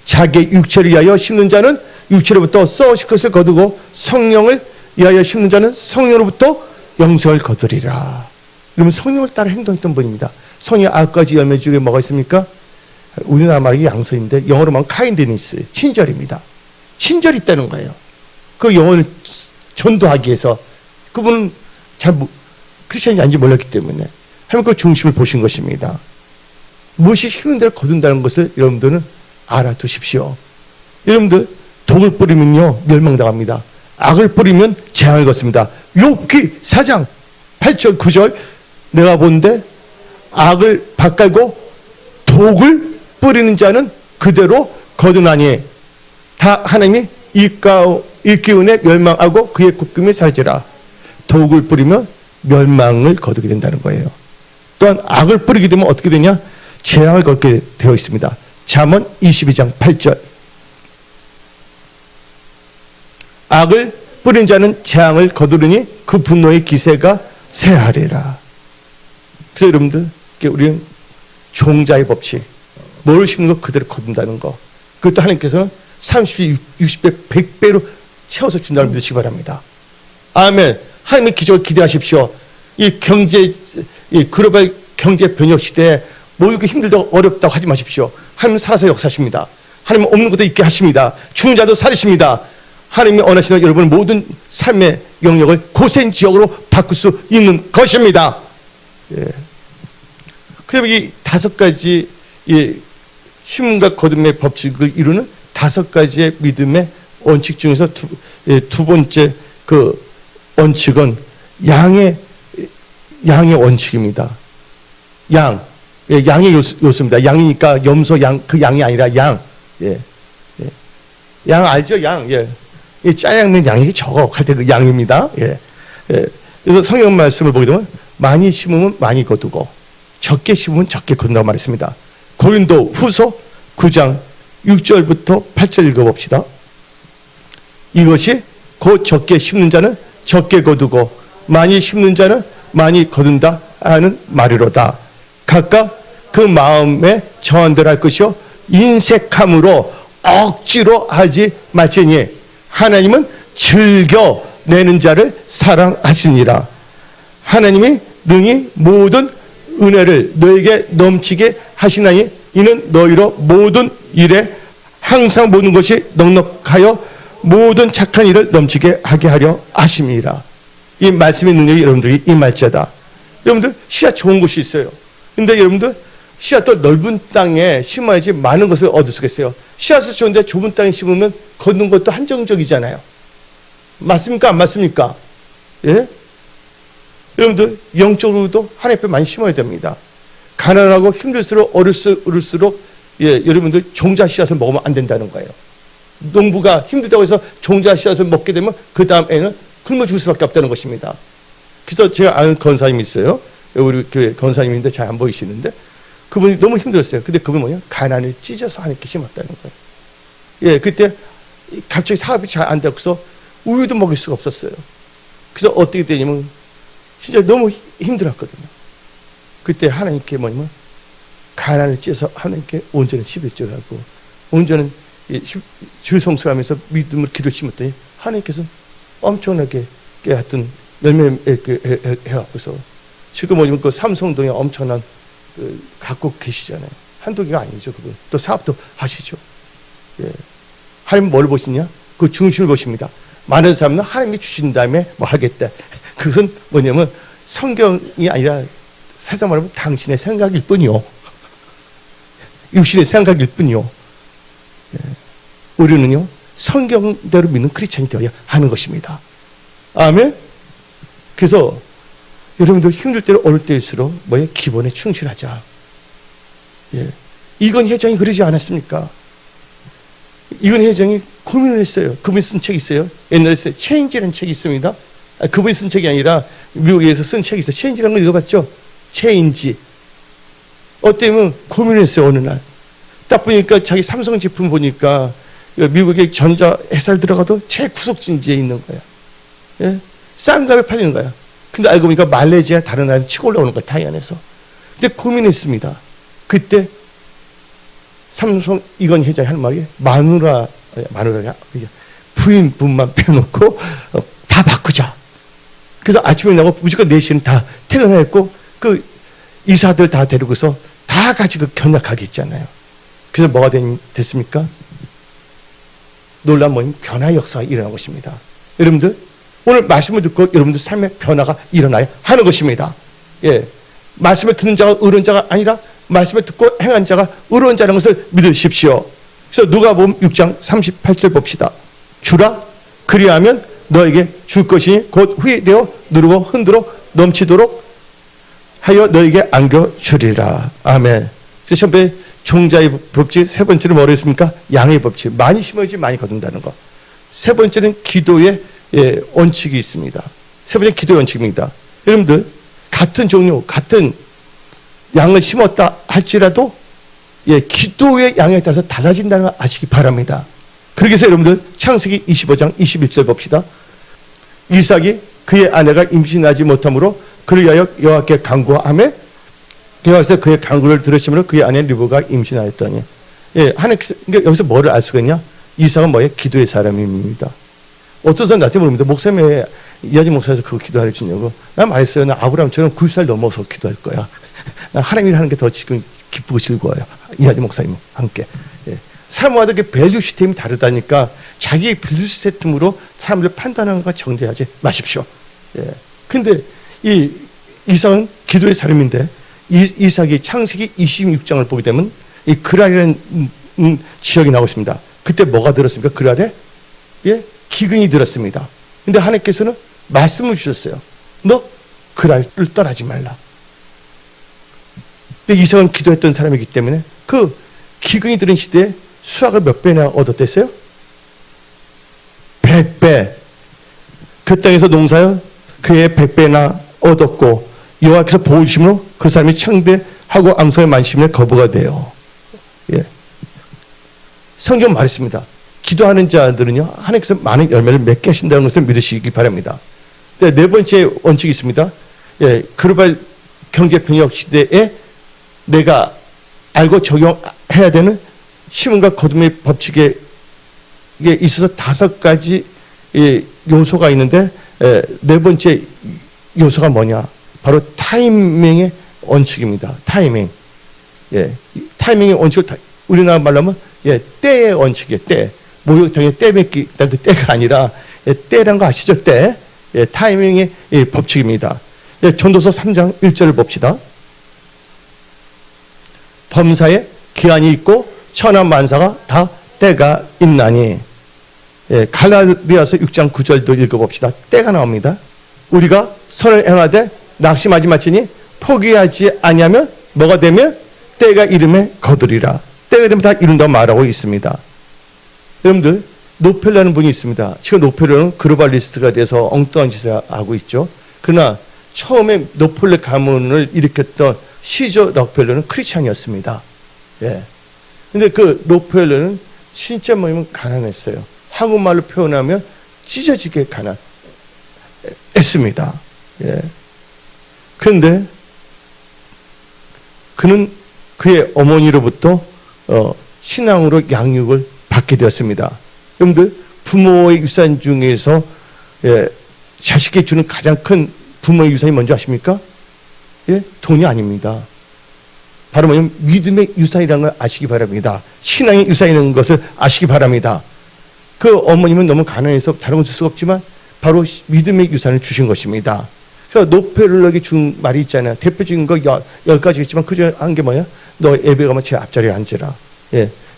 자기 육체를 위하여 심는 자는 육체로부터 썩으실 것을 거두고 성령을 위하여 심는 자는 성령으로부터 영생을 거두리라. 그러면 성령을 따라 행동했던 분입니다. 성령의 9가지 열매 중에 뭐가 있습니까? 우리나라 말이 양서인데 영어로 말하면 카인드니스, 친절입니다. 친절이 있다는 거예요. 그 영혼을 전도하기 위해서. 그분은 잘 크리스천이 아닌지 몰랐기 때문에 하나님 그 중심을 보신 것입니다. 무엇이 힘든 대로 거둔다는 것을 여러분들은 알아두십시오. 여러분들, 독을 뿌리면요 멸망당합니다. 악을 뿌리면 재앙을 걷습니다. 욥기 4장 8절 9절 내가 본데 악을 밭갈고 독을 뿌리는 자는 그대로 거두나니 다 하나님이 이 기운에 멸망하고 그의 국금이 사라지라. 독을 뿌리면 멸망을 거두게 된다는 거예요. 또한 악을 뿌리게 되면 어떻게 되냐? 재앙을 걷게 되어 있습니다. 잠언 22장 8절 악을 뿌린 자는 재앙을 거두르니 그 분노의 기세가 쇠하리라. 그래서 여러분들, 우리는 종자의 법칙, 뭘 심는 거 그대로 거둔다는 거, 그것도 하나님께서는 30배, 60배, 100배로 채워서 준다는 믿으시기 바랍니다. 아멘. 하나님의 기적을 기대하십시오. 이 글로벌 경제 변혁 시대에 뭐 이렇게 힘들다고 어렵다고 하지 마십시오. 하나님은 살아서 역사하십니다. 하나님은 없는 것도 있게 하십니다. 죽은 자도 살리십니다. 하나님이 원하시는 여러분의 모든 삶의 영역을 고센 지역으로 바꿀 수 있는 것입니다. 예. 그럼 이 5가지 심음과 거둠의 법칙을 이루는 5가지의 믿음의 원칙 중에서 두 번째 그 원칙은 양의 원칙입니다. 양의 요소입니다. 양이니까 염소 양, 그 양이 아니라 양. 양 알죠? 양. 짜장면 양이 적어 할 때 그 양입니다. 그래서 성경 말씀을 보게 되면 많이 심으면 많이 거두고 적게 심으면 적게 거둔다고 말했습니다. 고린도 후서 9장 6절부터 8절 읽어봅시다. 이것이 곧 적게 심는 자는 적게 거두고 많이 심는 자는 많이 거둔다 하는 말이로다. 각각 그 마음에 정한 대로 할 것이요 인색함으로 억지로 하지 말지니 하나님은 즐겨 내는 자를 사랑하시니라. 하나님이 능히 모든 은혜를 너에게 넘치게 하시나니 이는 너희로 모든 일에 항상 모든 것이 넉넉하여 모든 착한 일을 넘치게 하게 하려 하심이라. 이 말씀의 능력이 여러분들이 임할지어다. 여러분들 씨앗 좋은 곳이 있어요. 근데 여러분들 씨앗도 넓은 땅에 심어야지 많은 것을 얻을 수 있겠어요. 씨앗을 좋은데 좁은 땅에 심으면 걷는 것도 한정적이잖아요. 맞습니까? 안 맞습니까? 예? 여러분들 영적으로도 하나님 앞에 많이 심어야 됩니다. 가난하고 힘들수록 어릴수록 여러분들 종자 씨앗을 먹으면 안 된다는 거예요. 농부가 힘들다고 해서 종자 씨앗을 먹게 되면 그 다음에는 굶어 죽을 수밖에 없다는 것입니다. 그래서 제가 아는 권사님이 있어요. 우리 교회 권사님인데 잘 안 보이시는데 그분이 너무 힘들었어요. 근데 그분이 뭐냐? 가난을 찢어서 하나님께 심었다는 거예요. 예, 그때 갑자기 사업이 잘 안 되고서 우유도 먹일 수가 없었어요. 그래서 어떻게 되냐면 진짜 너무 힘들었거든요. 그때 하나님께 뭐냐면 가난을 찢어서 하나님께 온전히 11절 하고 온전히 주 성수하면서 믿음을 기도를 심었더니 하나님께서 엄청나게 하여튼 열매 해갖고서 지금 뭐냐면 그 삼성동에 엄청난 갖고 계시잖아요. 한두 개가 아니죠. 그분 또 사업도 하시죠. 예. 하나님 뭘 보시냐? 그 중심을 보십니다. 많은 사람은 하나님이 주신 다음에 뭐 하겠다. 그것은 뭐냐면 성경이 아니라 세상 말하면 당신의 생각일 뿐이요. 육신의 생각일 뿐이요. 예. 우리는요 성경대로 믿는 크리스찬이 되어야 하는 것입니다. 아멘. 그래서 여러분들 힘들 때로 어릴 때일수록 뭐에 기본에 충실하자. 예. 이건 회장이 그러지 않았습니까? 이건 회장이 고민을 했어요. 그분이 쓴 책이 있어요. 옛날에 체인지라는 책이 있습니다. 그분이 쓴 책이 아니라 미국에서 쓴 책이 있어요. 체인지라는 거 읽어봤죠? 체인지. 어때면 고민을 했어요. 어느 날. 딱 보니까 자기 삼성 제품 보니까 미국의 전자 회사를 들어가도 최구석진지에 있는 거야. 예? 싼 값에 팔리는 거야. 근데 알고 보니까 말레이시아 다른 나라에서 치고 올라오는 거야. 타이완에서. 근데 고민했습니다. 그때 삼성 이건 회장이 하는 말이 마누라가 부인분만 빼놓고 다 바꾸자. 그래서 아침에 나고 무조건 4시는 다 퇴근했고 그 이사들 다 데리고서 다 같이 그 견학하게 있잖아요. 그래서 뭐가 됐습니까? 놀라운 뭐냐면 변화의 역사가 일어난 것입니다. 여러분들 오늘 말씀을 듣고 여러분들 삶의 변화가 일어나야 하는 것입니다. 예, 말씀을 듣는 자가 의로운 자가 아니라 말씀을 듣고 행한 자가 의로운 자라는 것을 믿으십시오. 그래서 누가복음 6장 38절 봅시다. 주라 그리하면 너에게 줄 것이니 곧 후에 되어 누르고 흔들어 넘치도록 하여 너에게 안겨주리라. 아멘. 그래서 처음에 종자의 법칙, 세 번째는 뭐라 했습니까? 양의 법칙. 많이 심어야지 많이 거둔다는 거. 세 번째는 기도의 원칙이 있습니다. 세 번째는 기도의 원칙입니다. 여러분들 같은 종류, 같은 양을 심었다 할지라도 기도의 양에 따라서 달라진다는 걸 아시기 바랍니다. 그렇게 해서 여러분들 창세기 25장 21절 봅시다. 이삭이 그의 아내가 임신하지 못하므로 그를 위하여 여호와께 간구하며 여호와께서 그의 간구를 들으심으로 그의 아내 르브가 임신하였더니 하나님께서 그러니까 여기서 뭐를 알 수가 있냐? 이삭은 뭐예요? 기도의 사람입니다. 어떤 사람 나한테 물습니다. 목사님 왜 이하진 목사에서 그거 기도하려 주냐고. 난 말했어요. 나 아브라함처럼 90살 넘어서 기도할 거야. 나 하나님이 하는 게 더 지금 기쁘고 즐거워요. 이하진 목사님 함께. 사람마다 그 밸류 시스템이 다르다니까 자기의 밸류 시스템으로 사람들 판단하는 거 정죄하지 마십시오. 근데 이 이삭은 기도의 사람인데 이삭이 창세기 26장을 보게 되면 이 그랄이라는 지역이 나오고 있습니다. 그때 뭐가 들었습니까? 그랄에 기근이 들었습니다. 근데 하나님께서는 말씀을 주셨어요. 너 그랄을 떠나지 말라. 근데 이삭은 기도했던 사람이기 때문에 그 기근이 들은 시대에 수확을 몇 배나 얻었댔어요? 100배. 그 땅에서 농사여 그의 100배나 얻었고 여호와께서 복을 주심으로 그 사람이 창대하고 앙상의 만심에 거부가 돼요. 성경 말했습니다. 기도하는 자들은요 하나님께서 많은 열매를 맺게 하신다는 것을 믿으시기 바랍니다. 네 번째 원칙이 있습니다. 글로벌 경제변혁 시대에 내가 알고 적용해야 되는 심음과 거둠의 법칙에 있어서 5가지 요소가 있는데 네 번째 요소가 뭐냐? 바로 타이밍의 원칙입니다. 타이밍. 타이밍의 원칙을 우리나라 말로 하면 때의 원칙이에요. 때. 목욕탕에 때 맺기, 그 때가 아니라 때란 거 아시죠? 때. 타이밍의 법칙입니다. 전도서 3장 1절을 봅시다. 범사에 기한이 있고 천한 만사가 다 때가 있나니. 갈라디아서 6장 9절도 읽어봅시다. 때가 나옵니다. 우리가 선을 행하되 낙심하지 말지니 포기하지 아니하면 뭐가 되면 때가 이름에 거두리라. 때가 되면 다 이룬다고 말하고 있습니다. 여러분들, 노펠라는 분이 있습니다. 지금 노펠라는 글로벌리스트가 돼서 엉뚱한 짓을 하고 있죠. 그러나 처음에 노펠레 가문을 일으켰던 시저 록펠러는 크리스찬이었습니다. 근데 그 록펠러는 진짜 뭐냐면 가난했어요. 한국말로 표현하면 찢어지게 가난했습니다. 그런데 그는 그의 어머니로부터 신앙으로 양육을 받게 되었습니다. 여러분들, 부모의 유산 중에서 자식에게 주는 가장 큰 부모의 유산이 뭔지 아십니까? 돈이 아닙니다. 바로 뭐냐면 믿음의 유산이라는 걸 아시기 바랍니다. 신앙의 유산이라는 것을 아시기 바랍니다. 그 어머님은 너무 가난해서 다른 건 줄 수가 없지만 바로 믿음의 유산을 주신 것입니다. 그래서 노펠러에게 준 말이 있잖아요. 대표적인 거 10가지 있지만 그중에 한 게 뭐야? 너 예배 가면 제 앞자리에 앉으라.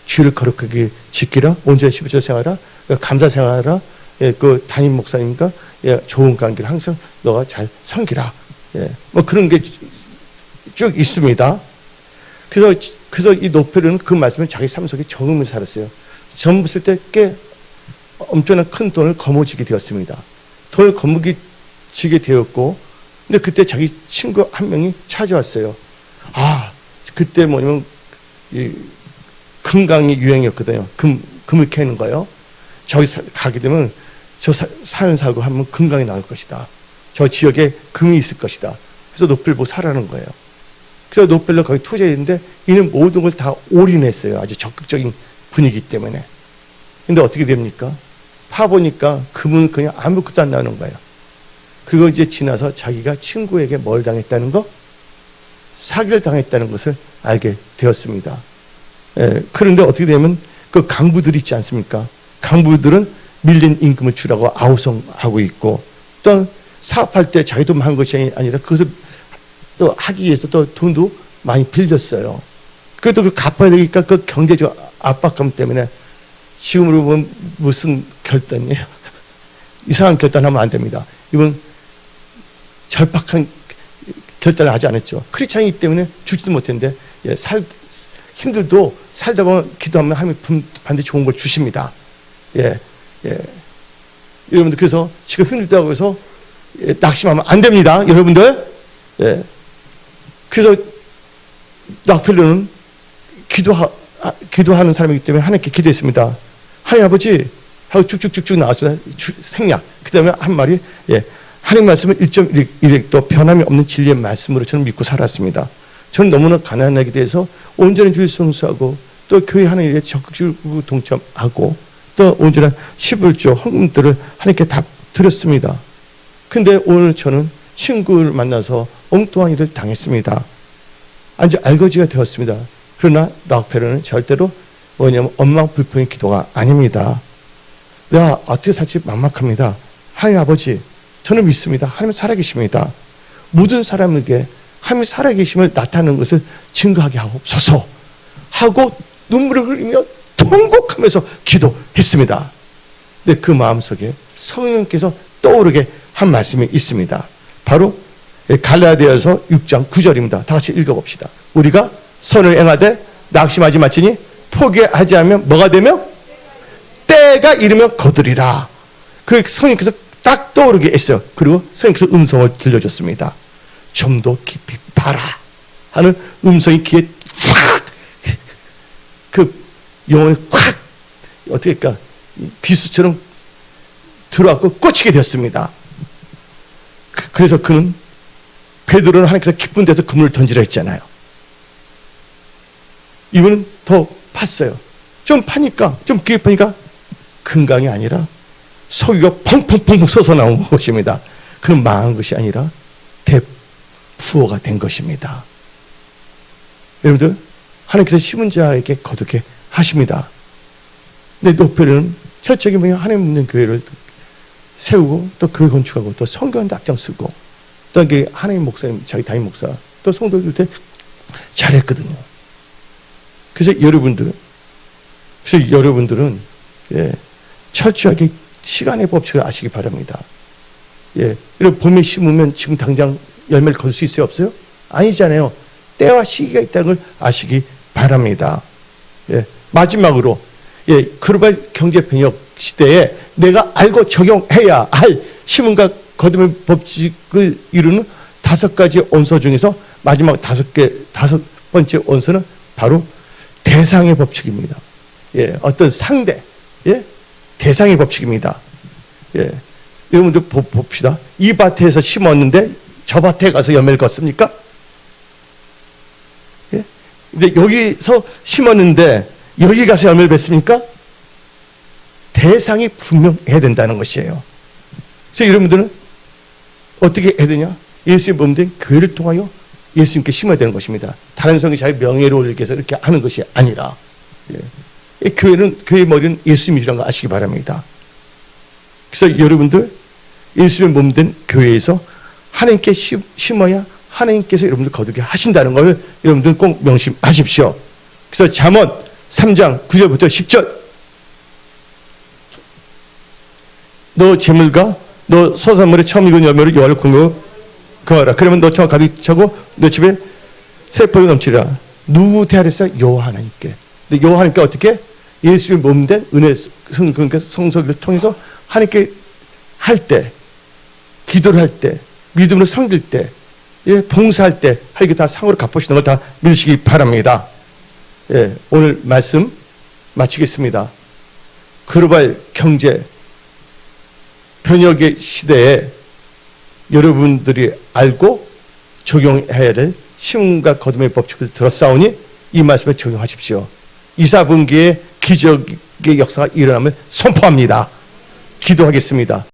주를 거룩하게 지키라. 온전히 15절 생활하라. 감사 생활하라. 그 담임 목사님과 좋은 관계를 항상 너가 잘 섬기라. 뭐 그런 게 쭉 있습니다. 그래서 이 노펠은 그 말씀을 자기 삶 속에 적으면서 살았어요. 젊었을 때 꽤 엄청난 큰 돈을 거머쥐게 되었습니다. 돈을 거머쥐게 되었고, 근데 그때 자기 친구 한 명이 찾아왔어요. 그때 뭐냐면 금강이 유행이었거든요. 금을 캐는 거요. 저기 가게 되면 저 산 사고 하면 금강이 나올 것이다. 저 지역에 금이 있을 것이다. 그래서 노펠 보고 사라는 거예요. 그래서 노펠로 거기 투자했는데 이는 모든 걸 다 올인했어요. 아주 적극적인 분위기 때문에. 근데 어떻게 됩니까? 파보니까 금은 그냥 아무것도 안 나오는 거예요. 그리고 이제 지나서 자기가 친구에게 뭘 당했다는 거? 사기를 당했다는 것을 알게 되었습니다. 그런데 어떻게 되면 그 강부들이 있지 않습니까? 강부들은 밀린 임금을 주라고 아우성하고 있고, 또 사업할 때 자기 돈 한 것이 아니라 그것을 또 하기 위해서 또 돈도 많이 빌렸어요. 그래도 그 갚아야 되니까 그 경제적 압박감 때문에 지금으로 보면 무슨 결단이에요? 이상한 결단하면 안 됩니다. 이건 절박한 결단을 하지 않았죠. 크리스찬이기 때문에 주지도 못했는데 힘들도 살다 보면 기도하면 하나님이 반드시 좋은 걸 주십니다. 여러분들, 그래서 지금 힘들다고 해서 낙심하면 안 됩니다. 여러분들. 그래서 록펠러는 기도하는 사람이기 때문에 하나님께 기도했습니다. 하나님 아버지 하고 쭉쭉쭉쭉 나왔습니다. 생략. 그 다음에 한 말이 하나님 말씀은 1.1획도 변함이 없는 진리의 말씀으로 저는 믿고 살았습니다. 저는 너무나 가난하게 돼서 온전히 주일 성수하고 또 교회 하는 일에 적극적으로 동참하고 또 온전한 11조 헌금들을 하나님께 다 드렸습니다. 근데 오늘 저는 친구를 만나서 엉뚱한 일을 당했습니다. 아주 알거지가 되었습니다. 그러나 록펠러는 절대로 뭐냐면 엉망불평의 기도가 아닙니다. 내가 어떻게 살지 막막합니다. 하나님 아버지, 저는 믿습니다. 하나님 살아계십니다. 모든 사람에게 하나님 살아계심을 나타내는 것을 증거하게 하옵소서 하고 눈물을 흘리며 통곡하면서 기도했습니다. 근데 그 마음속에 성령께서 떠오르게 한 말씀이 있습니다. 바로 갈라디아서 6장 9절입니다. 다 같이 읽어봅시다. 우리가 선을 행하되 낙심하지 말지니 포기하지 않으면 뭐가 되며 때가 이르면 거두리라. 그 성령께서 딱 떠오르게 했어요. 그리고 성령께서 음성을 들려줬습니다. 좀 더 깊이 봐라 하는 음성이 귀에 확, 그 영혼에 확 어떻게 할까 비수처럼 들어왔고 꽂히게 되었습니다. 그래서 그는 베드로는 하나님께서 기쁜 데서 그물을 던지라 했잖아요. 이분은 더 팠어요. 좀 파니까, 좀 깊게 파니까 금강이 아니라 석유가 펑펑펑 솟아나온 것입니다. 그는 망한 것이 아니라 대부호가 된 것입니다. 여러분들, 하나님께서 심은 자에게 거두게 하십니다. 내 목표는 철저하게 뭐냐, 하나님 믿는 교회를 세우고 또 교회 건축하고 또 선교하는데 앞장서고 또 이게 하나님 목사님, 자기 담임 목사 또 성도들한테 잘했거든요. 그래서 여러분들은 예, 철저하게 시간의 법칙을 아시기 바랍니다. 예, 그리고 봄에 심으면 지금 당장 열매를 거둘 수 있어요, 없어요? 아니잖아요. 때와 시기가 있다는 걸 아시기 바랍니다. 예, 마지막으로 예, 글로벌 경제 변혁 시대에 내가 알고 적용해야 할 심음과 거둠의 법칙을 이루는 5가지 원소 중에서 마지막 5번째 원소는 바로 대상의 법칙입니다. 예, 어떤 상대, 예, 대상의 법칙입니다. 예, 여러분들 봅시다. 이 밭에서 심었는데 저 밭에 가서 열매를 걷습니까? 예? 근데 여기서 심었는데 여기 가서 열매를 맺습니까? 대상이 분명해야 된다는 것이에요. 그래서 여러분들은 어떻게 해야 되냐? 예수의 몸된 교회를 통하여 예수님께 심어야 되는 것입니다. 다른 성이 자기 명예를 올리기 위해서 이렇게 하는 것이 아니라, 예. 교회의 머리는 예수님이라는 걸 아시기 바랍니다. 그래서 여러분들 예수의 몸된 교회에서 하나님께 심어야 하나님께서 여러분들 거두게 하신다는 걸 여러분들 꼭 명심하십시오. 그래서 잠언 3장 9절부터 10절, 너 재물과 너 소산물의 처음 익은 열매를 여호와를 공경하라. 그러면 너 처가 가득 차고 너 집에 세포가 넘치리라. 누구 대하랬어요? 여호와 하나님께. 근데 여호와 하나님께 어떻게? 예수의 몸된 은혜 그러니까 성소기를 통해서 하나님께 할 때, 기도를 할 때, 믿음으로 섬길 때, 예, 봉사할 때 하나님께 다 상으로 갚으시는 걸 다 믿으시기 바랍니다. 예, 오늘 말씀 마치겠습니다. 글로벌 경제 변혁의 시대에 여러분들이 알고 적용해야 될 심음과 거둠의 법칙을 들었사오니 이 말씀에 적용하십시오. 2, 4분기에 기적의 역사가 일어남을 선포합니다. 기도하겠습니다.